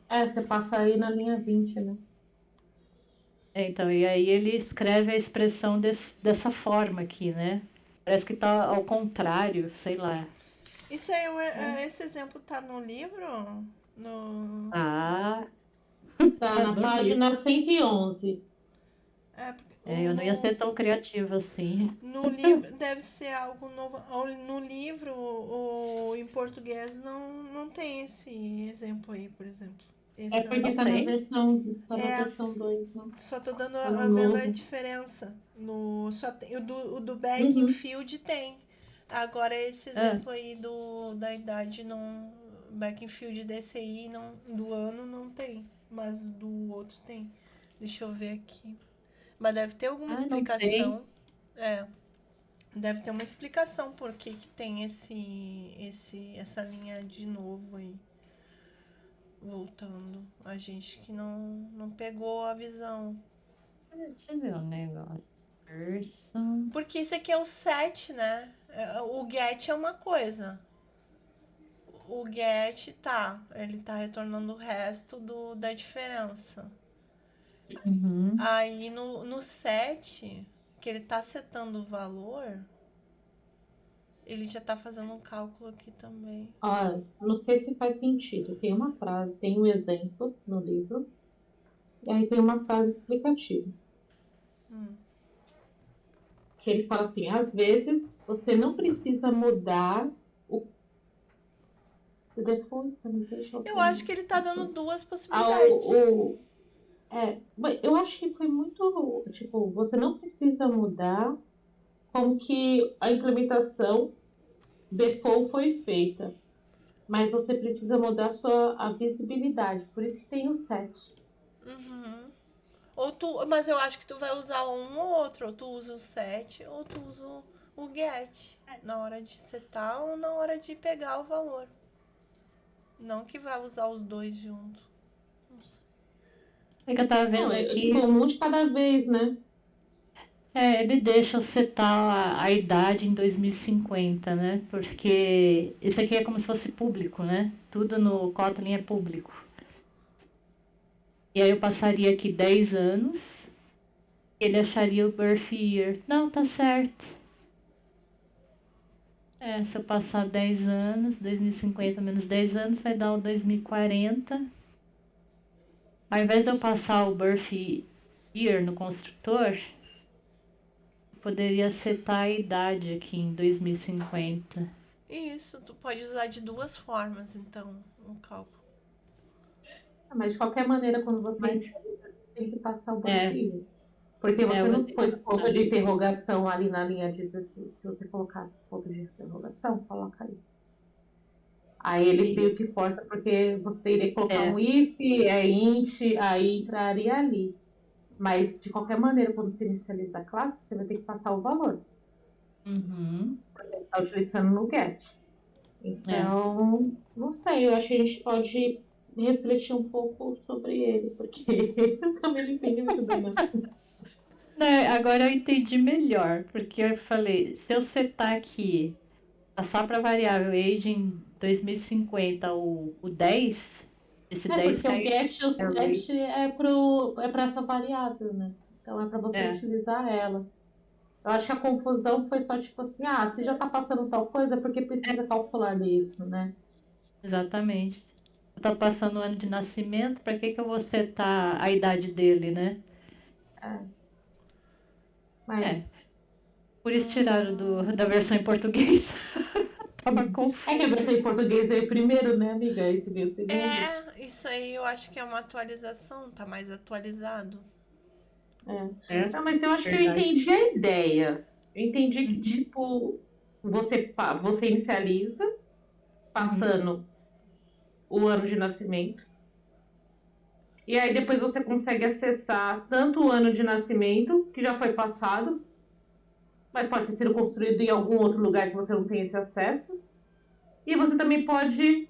Speaker 3: É, você passa aí na linha 20, né?
Speaker 1: Então, e aí ele escreve a expressão dessa forma aqui, né? Parece que tá ao contrário, sei lá.
Speaker 2: Isso aí, esse exemplo tá no livro? No.
Speaker 1: Ah,
Speaker 3: Tá na
Speaker 1: No livro.
Speaker 3: página 111.
Speaker 2: É, porque
Speaker 1: Eu não ia ser tão criativa assim.
Speaker 2: no livro deve ser algo novo. No livro, em português, não tem esse exemplo aí, por exemplo.
Speaker 3: É
Speaker 2: Esse eu
Speaker 3: porque
Speaker 1: Não
Speaker 2: não.
Speaker 1: tem.
Speaker 3: tá na
Speaker 2: É,
Speaker 3: versão 2, né?
Speaker 2: só tô dando
Speaker 3: Tá no
Speaker 2: a vendo a
Speaker 3: novo.
Speaker 2: diferença. Só tem, o do Back in
Speaker 3: Uhum.
Speaker 2: Field tem. Agora esse
Speaker 1: Ah,
Speaker 2: exemplo aí da idade não. Back in Field desse aí não, do ano não tem. Mas do outro tem. Deixa eu ver aqui. Mas deve ter alguma
Speaker 1: não tem.
Speaker 2: explicação. É. Deve ter uma explicação por que tem essa linha de novo aí. Voltando. A gente que não pegou a visão.
Speaker 1: Deixa eu ver um negócio. Person.
Speaker 2: Porque isso aqui é o 7, né? O get é uma coisa. O get tá. Ele tá retornando o resto da diferença.
Speaker 1: Uhum.
Speaker 2: Aí no 7, que ele tá setando o valor, ele já tá fazendo um cálculo aqui também.
Speaker 3: Olha, não sei se faz sentido. Tem uma frase, tem um exemplo no livro, e aí tem uma frase explicativa.
Speaker 2: Hum.
Speaker 3: Que ele fala assim, às vezes você não precisa mudar o default, deixa eu
Speaker 2: Eu acho
Speaker 3: ver.
Speaker 2: que ele tá dando duas
Speaker 3: Ah,
Speaker 2: possibilidades.
Speaker 3: mas eu acho que foi muito, tipo, você não precisa mudar como que a implementação default foi feita, mas você precisa mudar a visibilidade, por isso que tem o set.
Speaker 2: Uhum. Mas eu acho que tu vai usar um ou outro. Ou tu usa o set, ou tu usa o get. Na hora de setar ou na hora de pegar o valor. Não que vai usar os dois juntos. Não sei.
Speaker 1: É que eu tava
Speaker 3: Não,
Speaker 1: vendo
Speaker 3: é tipo
Speaker 1: aqui.
Speaker 3: um de cada vez, né?
Speaker 1: Ele deixa eu setar a idade em 2050, né? Porque isso aqui é como se fosse público, né? Tudo no Kotlin é público. E aí eu passaria aqui 10 anos, ele acharia o birth year. Não, tá certo. Se eu passar 10 anos, 2050 menos 10 anos vai dar o 2040. Ao invés de eu passar o birth year no construtor, eu poderia setar a idade aqui em 2050.
Speaker 2: Isso, tu pode usar de duas formas, então, o cálculo.
Speaker 3: Mas de qualquer maneira, quando você
Speaker 1: Mas,
Speaker 3: inicializa, tem que passar o
Speaker 1: é,
Speaker 3: perfil. Porque você
Speaker 1: eu vou
Speaker 3: não
Speaker 1: ter que
Speaker 3: pôs ponto
Speaker 1: passar.
Speaker 3: de interrogação ali na linha de se você colocar ponto de interrogação, coloca aí. Aí ele meio que força, porque você teria que colocar um
Speaker 1: É,
Speaker 3: if, int, aí entraria ali. Mas, de qualquer maneira, quando você inicializa a classe, você vai ter que passar o valor.
Speaker 1: uhum,
Speaker 3: Está utilizando no get.
Speaker 1: é.
Speaker 3: Então, não sei, eu acho que a gente pode refletir um pouco sobre ele, porque eu também não entendi muito bem, não.
Speaker 1: Né, agora eu entendi melhor, porque eu falei, se eu setar aqui, passar para a variável age em 2050 o 10, esse
Speaker 3: É
Speaker 1: 10
Speaker 3: porque o
Speaker 1: cai
Speaker 3: get e o
Speaker 1: em array.
Speaker 3: set é para essa variável, né? Então é para você
Speaker 1: É,
Speaker 3: utilizar ela. Eu acho que a confusão foi só tipo assim, se já está passando tal coisa, por que precisa calcular isso, né?
Speaker 1: exatamente. Eu tô passando o ano de nascimento, para que que eu vou setar a idade dele, né?
Speaker 3: É, mas
Speaker 1: É, por isso tiraram da versão em português. Tava
Speaker 3: é que a
Speaker 1: confuso.
Speaker 3: versão em português veio primeiro, né, amiga? Aí você veio segundo.
Speaker 2: Isso aí eu acho que é uma atualização, tá mais atualizado.
Speaker 3: É.
Speaker 1: É,
Speaker 3: Não, mas eu acho que eu
Speaker 1: verdade.
Speaker 3: entendi a ideia. Eu entendi que,
Speaker 1: Uhum,
Speaker 3: tipo, você inicializa
Speaker 1: uhum,
Speaker 3: passando o ano de nascimento. E aí depois você consegue acessar tanto o ano de nascimento, que já foi passado, mas pode ter sido construído em algum outro lugar que você não tem esse acesso. E você também pode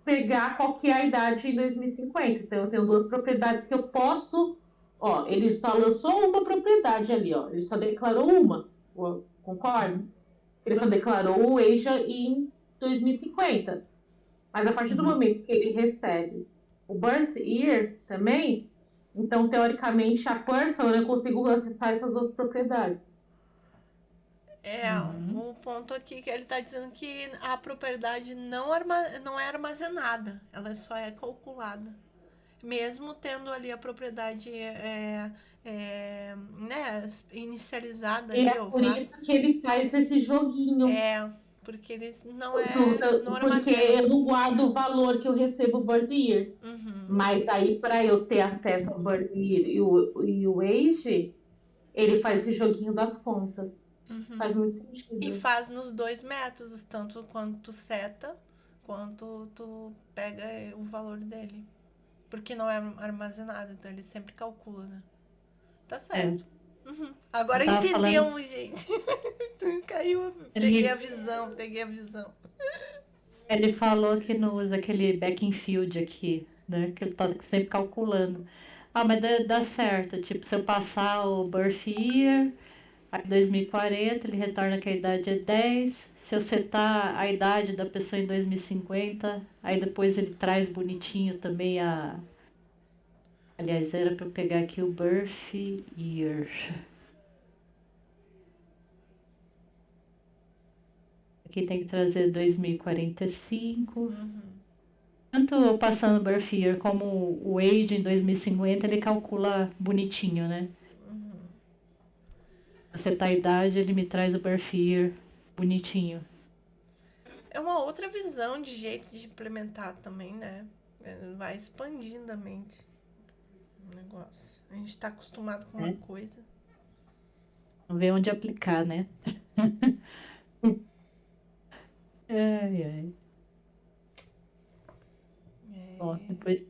Speaker 3: pegar qual que é a idade em 2050. Então eu tenho duas propriedades que eu posso. Ó, ele só lançou uma propriedade ali, ó. Ele só declarou uma. Concorda?
Speaker 1: uhum,
Speaker 3: Ele só declarou o EJA em 2050. Mas a partir do
Speaker 1: uhum.
Speaker 3: momento que ele recebe o birth year também, então, teoricamente, a person eu consigo acessar essas outras propriedades.
Speaker 1: Uhum.
Speaker 2: O ponto aqui que ele tá dizendo que a propriedade não é armazenada, ela só é calculada. Mesmo tendo ali a propriedade né, inicializada
Speaker 3: E
Speaker 2: ali,
Speaker 3: é
Speaker 2: ou
Speaker 3: por
Speaker 2: vá.
Speaker 3: isso que ele faz esse joguinho.
Speaker 2: Porque eles não
Speaker 3: Porque
Speaker 2: armazena.
Speaker 3: eu não guardo o valor que eu recebo Bird Year.
Speaker 2: Uhum,
Speaker 3: Mas aí, para eu ter acesso ao Bird Year e o Age, ele faz esse joguinho das contas.
Speaker 2: uhum.
Speaker 3: Faz muito
Speaker 2: E
Speaker 3: sentido.
Speaker 2: faz nos dois métodos, tanto quanto tu seta, quanto tu pega o valor dele. Porque não é armazenado, então ele sempre calcula, né? Tá
Speaker 1: É,
Speaker 2: certo. Uhum.
Speaker 1: eu
Speaker 2: Agora
Speaker 1: tava falando,
Speaker 2: entendemos, gente. Tu caiu, peguei a
Speaker 1: ele,
Speaker 2: visão, peguei a visão.
Speaker 1: ele falou que não usa aquele back in field aqui, né? Que ele tá sempre calculando. Ah, mas dá certo. Tipo, se eu passar o birth year, aí 2040, ele retorna que a idade é 10. Se eu setar a idade da pessoa em 2050, aí depois ele traz bonitinho também a. Aliás, era para eu pegar aqui o birth year. Aqui tem que trazer 2045.
Speaker 2: Uhum,
Speaker 1: Tanto passando o birth year como o age em 2050, ele calcula bonitinho, né?
Speaker 2: uhum.
Speaker 1: Você tá a idade, ele me traz o birth year bonitinho.
Speaker 2: É uma outra visão de jeito de implementar também, né? Vai expandindo a mente o negócio. A gente tá acostumado com uma
Speaker 1: Né?
Speaker 2: coisa.
Speaker 1: Vamos ver onde aplicar, né? Ai, ai. Bom,
Speaker 2: É...
Speaker 1: depois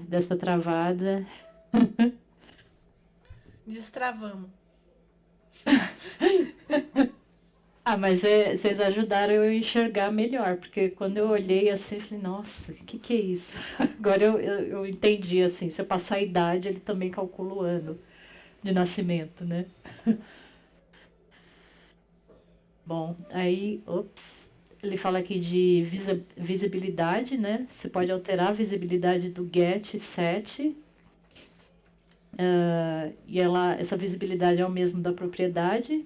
Speaker 1: dessa travada.
Speaker 2: Destravamos.
Speaker 1: Ah, mas vocês ajudaram eu a enxergar melhor, porque quando eu olhei assim, eu falei, nossa, o que é isso? Agora eu entendi, assim, se eu passar a idade, ele também calcula o ano de nascimento, né? Bom, aí, ops, ele fala aqui de visibilidade, né? Você pode alterar a visibilidade do get set, e essa visibilidade é o mesmo da propriedade.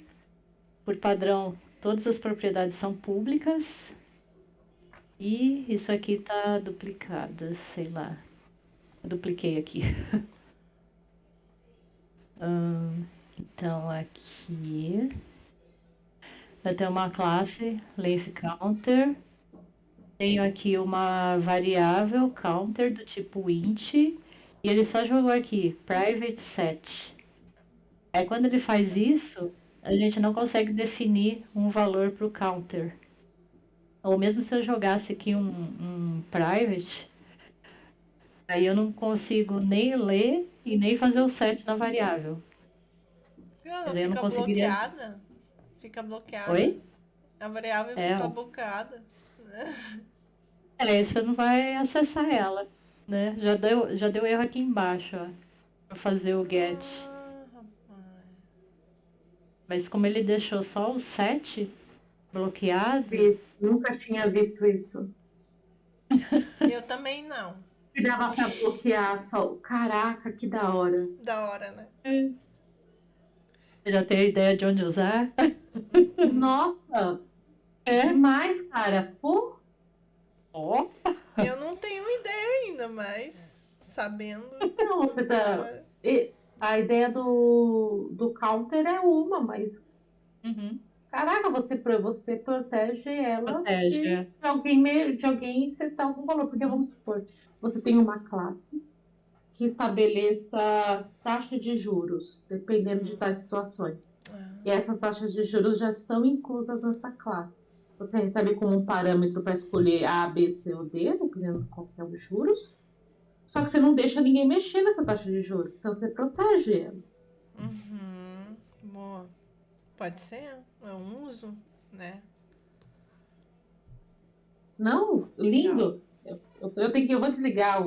Speaker 1: Por padrão, todas as propriedades são públicas. E isso aqui tá duplicado, sei lá. Eu dupliquei aqui. Então aqui eu tenho uma classe length counter. Tenho aqui uma variável counter do tipo int. E ele só jogou aqui private set. Aí quando ele faz isso, a gente não consegue definir um valor para o counter. Ou mesmo se eu jogasse aqui um private, aí eu não consigo nem ler e nem fazer o set na variável. Quer
Speaker 2: Ela
Speaker 1: dizer, eu não
Speaker 2: fica
Speaker 1: conseguiria.
Speaker 2: bloqueada. Fica bloqueada.
Speaker 1: Oi?
Speaker 2: A variável
Speaker 1: É,
Speaker 2: fica bloqueada.
Speaker 1: você não vai acessar ela, né? Já deu erro aqui embaixo, ó, pra fazer o get.
Speaker 2: Ah, rapaz.
Speaker 1: Mas como ele deixou só o set bloqueado,
Speaker 3: Nunca tinha visto isso.
Speaker 2: Eu também não.
Speaker 3: Que dava para bloquear só. Caraca, que da hora.
Speaker 2: Da hora, né?
Speaker 1: você já tem a ideia de onde usar?
Speaker 3: Nossa,
Speaker 1: É?
Speaker 3: demais, cara. Pô,
Speaker 1: Ó,
Speaker 2: Eu não tenho ideia ainda, mas sabendo
Speaker 3: não, você tá.
Speaker 2: agora.
Speaker 3: A ideia do counter é uma, mas
Speaker 1: uhum.
Speaker 3: caraca, você protege ela
Speaker 1: Protege.
Speaker 3: de alguém setar algum valor. Porque vamos supor, você tem uma classe que estabeleça taxa de juros, dependendo de tais situações. E
Speaker 2: Ah,
Speaker 3: essas taxas de juros já estão inclusas nessa classe. Você recebe como um parâmetro para escolher A, B, C ou D, dependendo de qual que é os juros. Só que você não deixa ninguém mexer nessa taxa de juros, então você protege ela.
Speaker 2: uhum. Boa. Pode ser. É um uso, né?
Speaker 3: Não,
Speaker 2: Legal.
Speaker 3: lindo. Eu vou desligar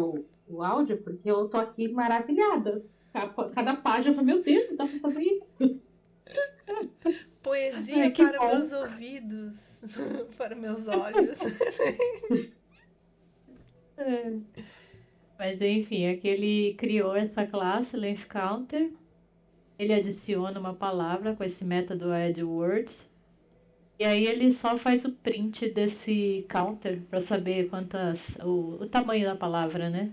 Speaker 3: o áudio porque eu tô aqui maravilhada. Cada página, eu falo, meu Deus, dá pra fazer isso?
Speaker 2: Poesia
Speaker 1: Ai, que
Speaker 2: para
Speaker 1: bom.
Speaker 2: meus ouvidos, para meus olhos.
Speaker 1: É. Mas enfim, aqui ele criou essa classe length counter. Ele adiciona uma palavra com esse método addWord. E aí ele só faz o print desse counter para saber o tamanho da palavra, né?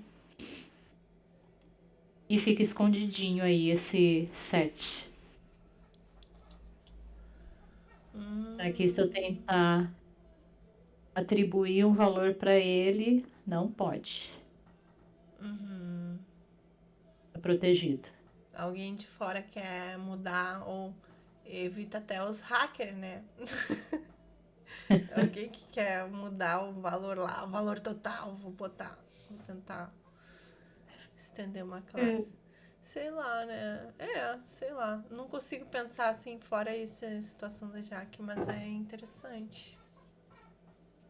Speaker 1: e fica escondidinho aí esse set. Aqui, se eu tentar atribuir um valor para ele, não pode. É protegido.
Speaker 2: Alguém de fora quer mudar ou evita até os hackers, né? Alguém que quer mudar o valor lá, o valor total, vou tentar estender uma classe. Sei lá, né? Sei lá. Não consigo pensar assim, fora essa situação da Jaque, mas é interessante.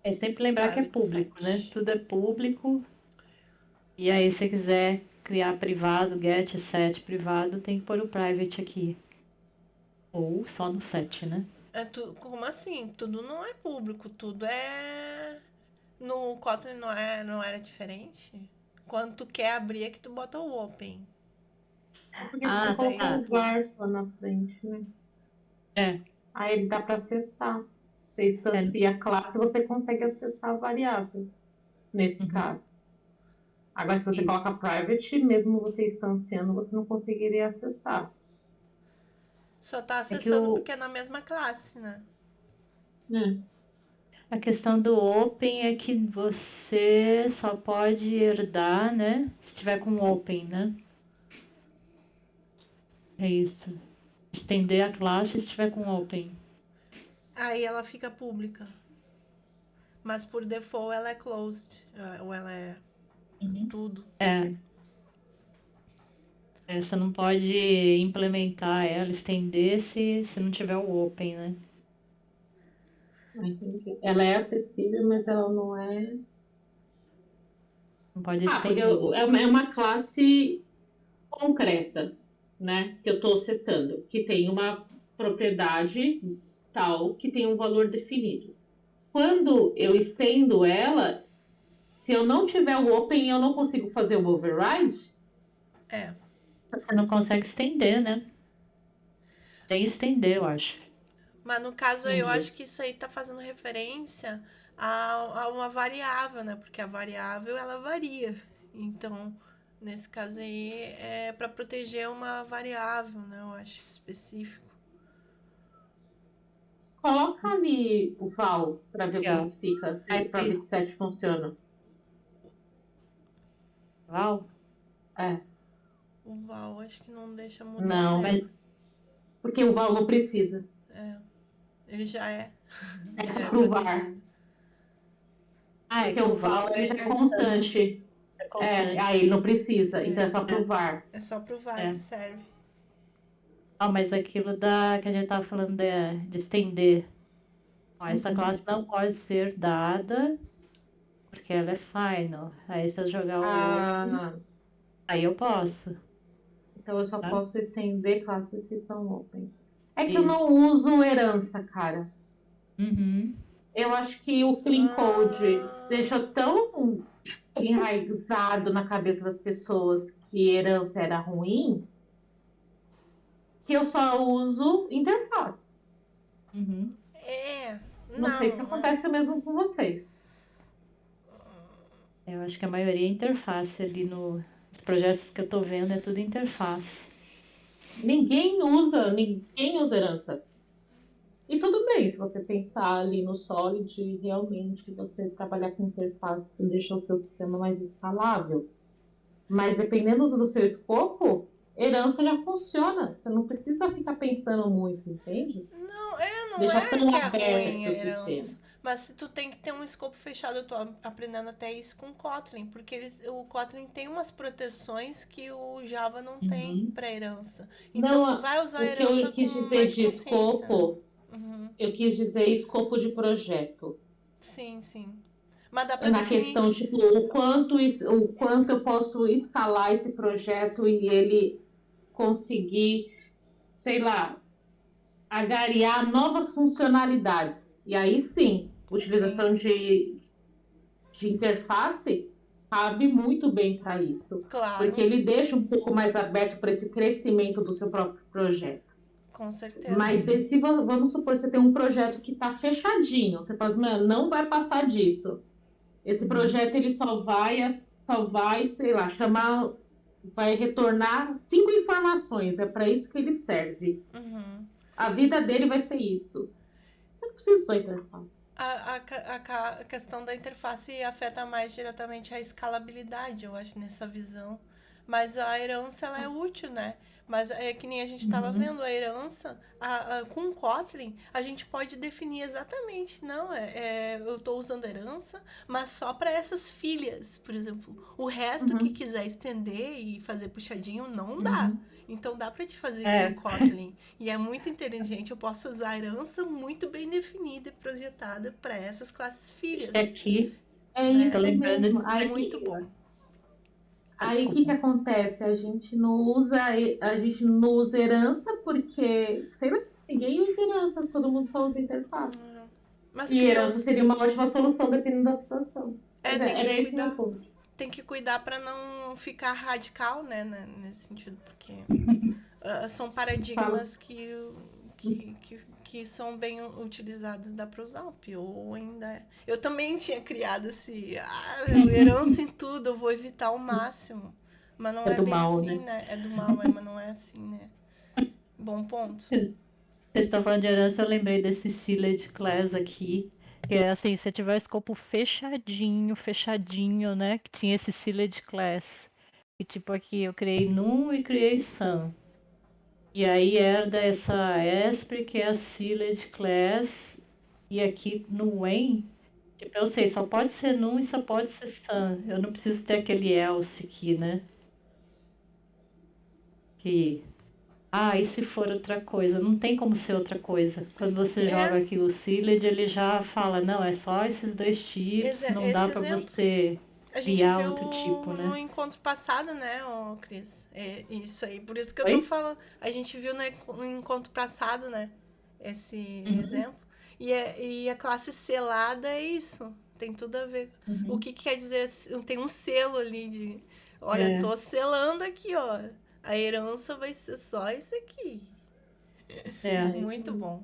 Speaker 1: É sempre lembrar que é
Speaker 2: Private
Speaker 1: público, né?
Speaker 2: set.
Speaker 1: Tudo é público. E aí, se quiser criar privado, get set privado, tem que pôr o private aqui. Ou só no set, né?
Speaker 2: Como assim? Tudo não é público, tudo é. No Kotlin não era diferente? Quando tu quer abrir é que tu bota o open.
Speaker 3: É porque
Speaker 1: Ah,
Speaker 3: você colocou
Speaker 1: tá.
Speaker 3: o var lá na frente, né?
Speaker 1: É.
Speaker 3: Aí ele dá para acessar. Você instancia a classe, você consegue acessar a variável, nesse caso. Agora, se você coloca private, mesmo você instanciando, você não conseguiria acessar.
Speaker 2: Só tá
Speaker 1: É que
Speaker 2: acessando porque é na mesma classe, né?
Speaker 1: a questão do open é que você só pode herdar, né? Se tiver com open, né? É isso. Estender a classe se tiver com open.
Speaker 2: Aí ela fica pública. Mas por default ela é closed. Ou ela é tudo.
Speaker 1: É. Você não pode implementar ela, estender se não tiver o open, né?
Speaker 3: Entendi. Ela é acessível, mas ela não é.
Speaker 1: Não pode
Speaker 3: Porque
Speaker 1: estender.
Speaker 3: é uma classe concreta, né? Que eu estou setando, que tem uma propriedade tal que tem um valor definido. Quando eu estendo ela, se eu não tiver o open, eu não consigo fazer o override.
Speaker 2: É.
Speaker 1: Você não consegue estender, né? Tem estender, eu acho.
Speaker 2: Mas no caso eu
Speaker 3: Entendi.
Speaker 2: acho que isso aí tá fazendo referência a uma variável, né? Porque a variável ela varia. Então, nesse caso aí é para proteger uma variável, né? Eu acho específico.
Speaker 3: Coloca ali o val para ver
Speaker 1: Aqui, ó.
Speaker 3: como fica, se
Speaker 1: Aí,
Speaker 3: o private set funciona.
Speaker 1: Val?
Speaker 3: É.
Speaker 2: O val acho que não deixa mudar,
Speaker 3: Não,
Speaker 2: né?
Speaker 3: porque o val não precisa.
Speaker 2: Ele já é.
Speaker 3: É
Speaker 2: Já
Speaker 3: só
Speaker 2: é
Speaker 3: pro var.
Speaker 2: protegido.
Speaker 1: Ah, é
Speaker 3: Porque
Speaker 1: que
Speaker 3: o
Speaker 1: o
Speaker 3: val
Speaker 1: val
Speaker 3: ele já é constante.
Speaker 1: é constante.
Speaker 3: Aí ele não precisa, então é só pro var.
Speaker 2: É só pro var
Speaker 1: É.
Speaker 2: que serve.
Speaker 1: Ah, mas aquilo que a gente tava falando de estender. Ó, essa classe não pode ser dada porque ela é final. Aí se eu jogar o open,
Speaker 3: Ah,
Speaker 1: aí eu posso.
Speaker 3: então eu só
Speaker 1: Tá?
Speaker 3: posso estender classes que são open. É que eu
Speaker 1: Isso.
Speaker 3: não uso herança, cara.
Speaker 1: Uhum.
Speaker 3: Eu acho que o clean code deixou tão enraizado na cabeça das pessoas que herança era ruim, que eu só uso interface.
Speaker 1: Uhum.
Speaker 3: Não sei se acontece o mesmo com vocês.
Speaker 1: Eu acho que a maioria é interface ali nos projetos que eu tô vendo, é tudo interface.
Speaker 3: Ninguém usa herança. E tudo bem, se você pensar ali no Solid, realmente você trabalhar com interface deixa o seu sistema mais escalável. Mas dependendo do seu escopo, herança já funciona. Você não precisa ficar pensando muito, entende?
Speaker 2: Não
Speaker 3: Deixa
Speaker 2: é
Speaker 3: tão
Speaker 2: que é
Speaker 3: aberto
Speaker 2: ruim
Speaker 3: o
Speaker 2: a
Speaker 3: seu
Speaker 2: herança.
Speaker 3: sistema.
Speaker 2: Mas se tu tem que ter um escopo fechado, eu tô aprendendo até isso com o Kotlin, porque o Kotlin tem umas proteções que o Java não tem para herança. Então tu
Speaker 3: Não,
Speaker 2: vai usar a
Speaker 3: o que eu
Speaker 2: herança com
Speaker 3: quis dizer
Speaker 2: mais
Speaker 3: de
Speaker 2: consciência, né?
Speaker 3: escopo, eu quis dizer escopo de projeto.
Speaker 2: Sim. Mas dá para
Speaker 3: Na
Speaker 2: definir.
Speaker 3: questão, tipo, o quanto eu posso escalar esse projeto e ele conseguir, sei lá, agariar novas funcionalidades. E aí sim, utilização de interface cabe muito bem para isso.
Speaker 2: Claro,
Speaker 3: Porque ele deixa um pouco mais aberto para esse crescimento do seu próprio projeto.
Speaker 2: com certeza.
Speaker 3: Mas se vamos supor, você tem um projeto que está fechadinho, você fala, mano, não vai passar disso. Esse projeto ele só vai, sei lá, chamar vai retornar 5 informações. É para isso que ele serve.
Speaker 2: Uhum.
Speaker 3: A vida dele vai ser isso. Você não precisa só interface.
Speaker 2: A questão da interface afeta mais diretamente a escalabilidade, eu acho, nessa visão. Mas a herança, ela é útil, né? Mas é que nem a gente estava vendo, a herança, com o Kotlin, a gente pode definir exatamente, não, eu estou usando herança, mas só para essas filhas, por exemplo. O resto que quiser estender e fazer puxadinho, não dá. Então dá para te fazer isso no Kotlin. E é muito inteligente, eu posso usar a herança muito bem definida e projetada para essas classes filhas.
Speaker 1: Aqui,
Speaker 3: É
Speaker 2: né?
Speaker 3: isso mesmo.
Speaker 2: Muito bom.
Speaker 3: Aí o que acontece? A gente não usa herança porque, sei lá, ninguém usa herança, todo mundo só usa interface.
Speaker 2: Mas
Speaker 3: E herança seria uma ótima solução dependendo da situação.
Speaker 2: tem
Speaker 3: Era
Speaker 2: que
Speaker 3: esse
Speaker 2: cuidar.
Speaker 3: meu ponto.
Speaker 2: Tem que cuidar para não ficar radical, né, nesse sentido, porque são paradigmas que são bem utilizados, dá para usar. O PO ainda é. Eu também tinha criado esse herança em tudo, eu vou evitar ao máximo. Mas não é
Speaker 1: do
Speaker 2: bem
Speaker 1: mal,
Speaker 2: assim,
Speaker 1: né?
Speaker 2: É do mal, mas não é assim, né? Bom ponto.
Speaker 1: Vocês estão falando de herança, eu lembrei desse Sealed Class aqui. Que é assim, se tiver escopo fechadinho, né? Que tinha esse Sealed Class. E tipo aqui, eu criei Num e criei Sun. E aí herda essa Esprit, que é a Sealed Class. E aqui no Wen, tipo, eu sei, só pode ser Num e só pode ser Sun. Eu não preciso ter aquele else aqui, né? Que e se for outra coisa? Não tem como ser outra coisa. Quando você joga aqui o Sealed, ele já fala, não, é só esses dois tipos, não dá pra você
Speaker 2: A gente
Speaker 1: criar
Speaker 2: viu
Speaker 1: outro tipo,
Speaker 2: no
Speaker 1: né?
Speaker 2: encontro passado, né, Cris? É isso aí. Por isso que eu tô falando. A gente viu no encontro passado, né? Esse exemplo. E a classe selada é isso. Tem tudo a ver. O que quer dizer? Tem um selo ali de. Olha, tô selando aqui, ó. A herança vai ser só isso aqui. Muito bom.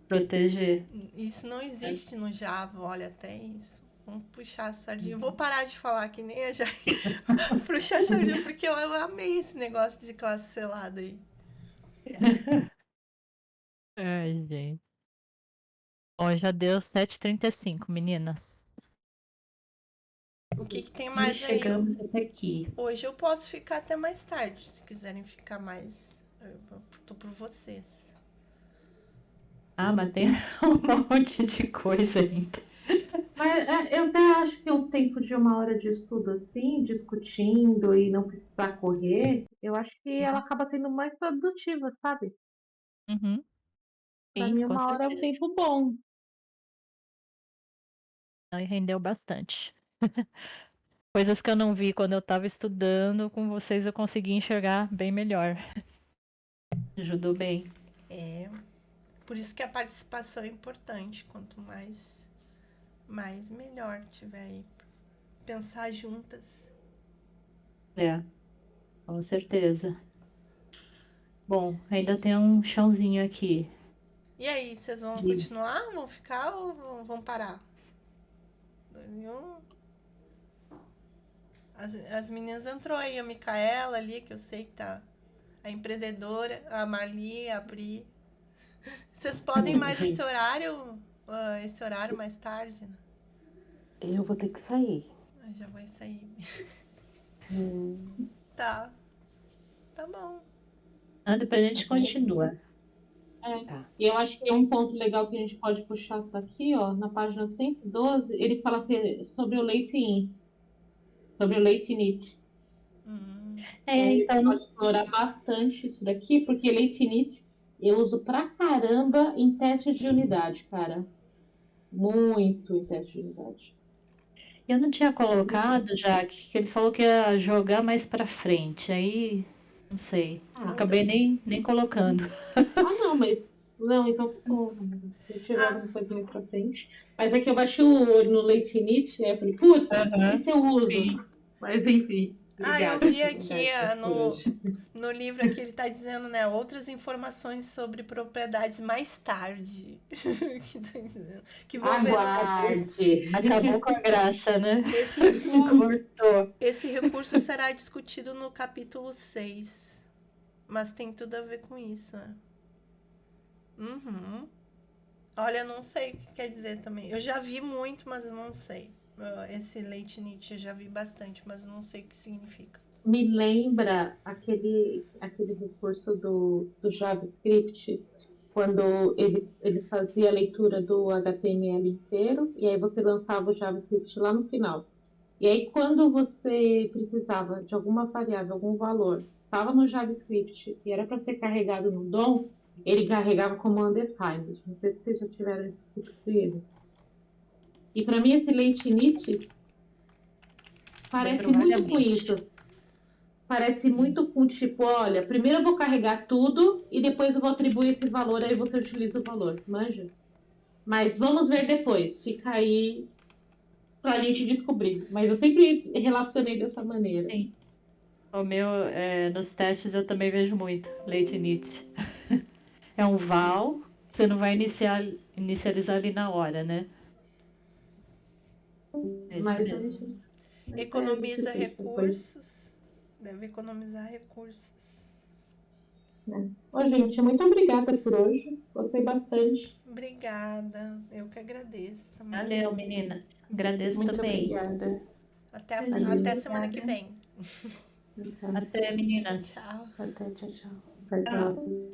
Speaker 1: Proteger.
Speaker 2: Isso não existe no Java, olha, até isso. Vamos puxar a sardinha. Vou parar de falar que nem a Jair. Puxar a sardinha, porque eu amei esse negócio de classe selada aí.
Speaker 1: Ai, gente. Ó, já deu 7h35, meninas.
Speaker 2: O que tem mais
Speaker 1: e
Speaker 2: aí?
Speaker 1: Chegamos até aqui.
Speaker 2: Hoje eu posso ficar até mais tarde, se quiserem ficar mais. Eu tô por vocês.
Speaker 1: Mas tem um monte de coisa ainda.
Speaker 3: Mas eu até acho que um tempo de 1 hora de estudo assim, discutindo e não precisar correr, eu acho que ela acaba sendo mais produtiva, sabe?
Speaker 1: Uhum.
Speaker 3: Pra
Speaker 1: Sim,
Speaker 3: mim,
Speaker 1: com
Speaker 3: 1 hora é um
Speaker 1: certeza.
Speaker 3: tempo bom.
Speaker 1: Aí rendeu bastante. Coisas que eu não vi quando eu estava estudando, com vocês eu consegui enxergar bem melhor. Ajudou bem.
Speaker 2: Por isso que a participação é importante. Quanto mais melhor tiver aí. Pensar juntas.
Speaker 1: Com certeza. Bom, ainda tem um chãozinho aqui.
Speaker 2: E aí, vocês vão continuar? Vão ficar ou vão parar? 2 em 1. As meninas entrou aí, a Micaela ali, que eu sei que tá. A empreendedora, a Marli, a Bri. Vocês podem mais esse horário? Esse horário mais tarde? Né?
Speaker 5: Eu vou ter que sair.
Speaker 2: Eu já vou sair.
Speaker 5: Sim.
Speaker 2: Tá. Tá bom.
Speaker 1: Depois a gente continua.
Speaker 5: Tá.
Speaker 3: E eu acho que é um ponto legal que a gente pode puxar daqui, ó, na página 112, ele fala sobre o Lace Init. Sobre o Lace Init.
Speaker 1: Então,
Speaker 3: a gente pode explorar bastante isso daqui, porque Lace Init eu uso pra caramba em testes de unidade, cara. Muito em teste de unidade.
Speaker 1: eu não tinha colocado, já que ele falou que ia jogar mais pra frente. Aí, não sei. Acabei nem colocando.
Speaker 3: Não, mas. Não, então. Se eu tiver alguma coisa mais pra frente. Mas é que eu baixei o olho no Lace Init, aí eu falei, putz, esse eu uso.
Speaker 1: Sim.
Speaker 3: Mas enfim.
Speaker 2: Ah, eu
Speaker 3: Obrigada,
Speaker 2: vi aqui
Speaker 3: obrigada por hoje.
Speaker 2: no livro aqui ele tá dizendo, né, outras informações sobre propriedades mais tarde. Que tá dizendo. Que vão ver
Speaker 3: Aguarde.
Speaker 1: Acabou com a graça, né?
Speaker 2: esse recurso.
Speaker 1: Cortou.
Speaker 2: Esse recurso será discutido no capítulo 6. Mas tem tudo a ver com isso, né? Uhum. Olha, eu não sei o que quer dizer também. Eu já vi muito, mas eu não sei. Esse Late Nietzsche eu já vi bastante, mas eu não sei o que significa.
Speaker 3: Me lembra aquele recurso do JavaScript, quando ele fazia a leitura do HTML inteiro, e aí você lançava o JavaScript lá no final. E aí, quando você precisava de alguma variável, algum valor, estava no JavaScript e era para ser carregado no DOM, ele carregava como undefined. Não sei se vocês já tiveram esse tipo de erro. E para mim, esse Late Nietzsche parece
Speaker 1: Lembro
Speaker 3: muito com
Speaker 1: vagamente.
Speaker 3: isso. Parece muito com tipo, olha, primeiro eu vou carregar tudo e depois eu vou atribuir esse valor, aí você utiliza o valor, manja? Mas vamos ver depois, fica aí pra gente descobrir. Mas eu sempre relacionei dessa maneira.
Speaker 1: Sim. O meu, nos testes eu também vejo muito Late Nietzsche. É um val, você não vai inicializar ali na hora, né? É isso
Speaker 3: Mas a
Speaker 1: mesmo.
Speaker 3: gente
Speaker 2: Economiza
Speaker 3: a gente fez depois,
Speaker 2: recursos. Deve economizar recursos.
Speaker 3: né? Ô, gente, muito obrigada por hoje. Gostei bastante.
Speaker 2: Obrigada. Eu que agradeço também.
Speaker 1: Valeu, meninas. Agradeço
Speaker 5: Muito
Speaker 1: também.
Speaker 5: obrigada.
Speaker 2: Até,
Speaker 4: Imagina,
Speaker 2: até semana que
Speaker 4: obrigada.
Speaker 2: vem.
Speaker 1: Até,
Speaker 2: Tchau,
Speaker 1: meninas.
Speaker 2: tchau.
Speaker 5: Até, tchau, tchau.
Speaker 3: Tchau, tchau.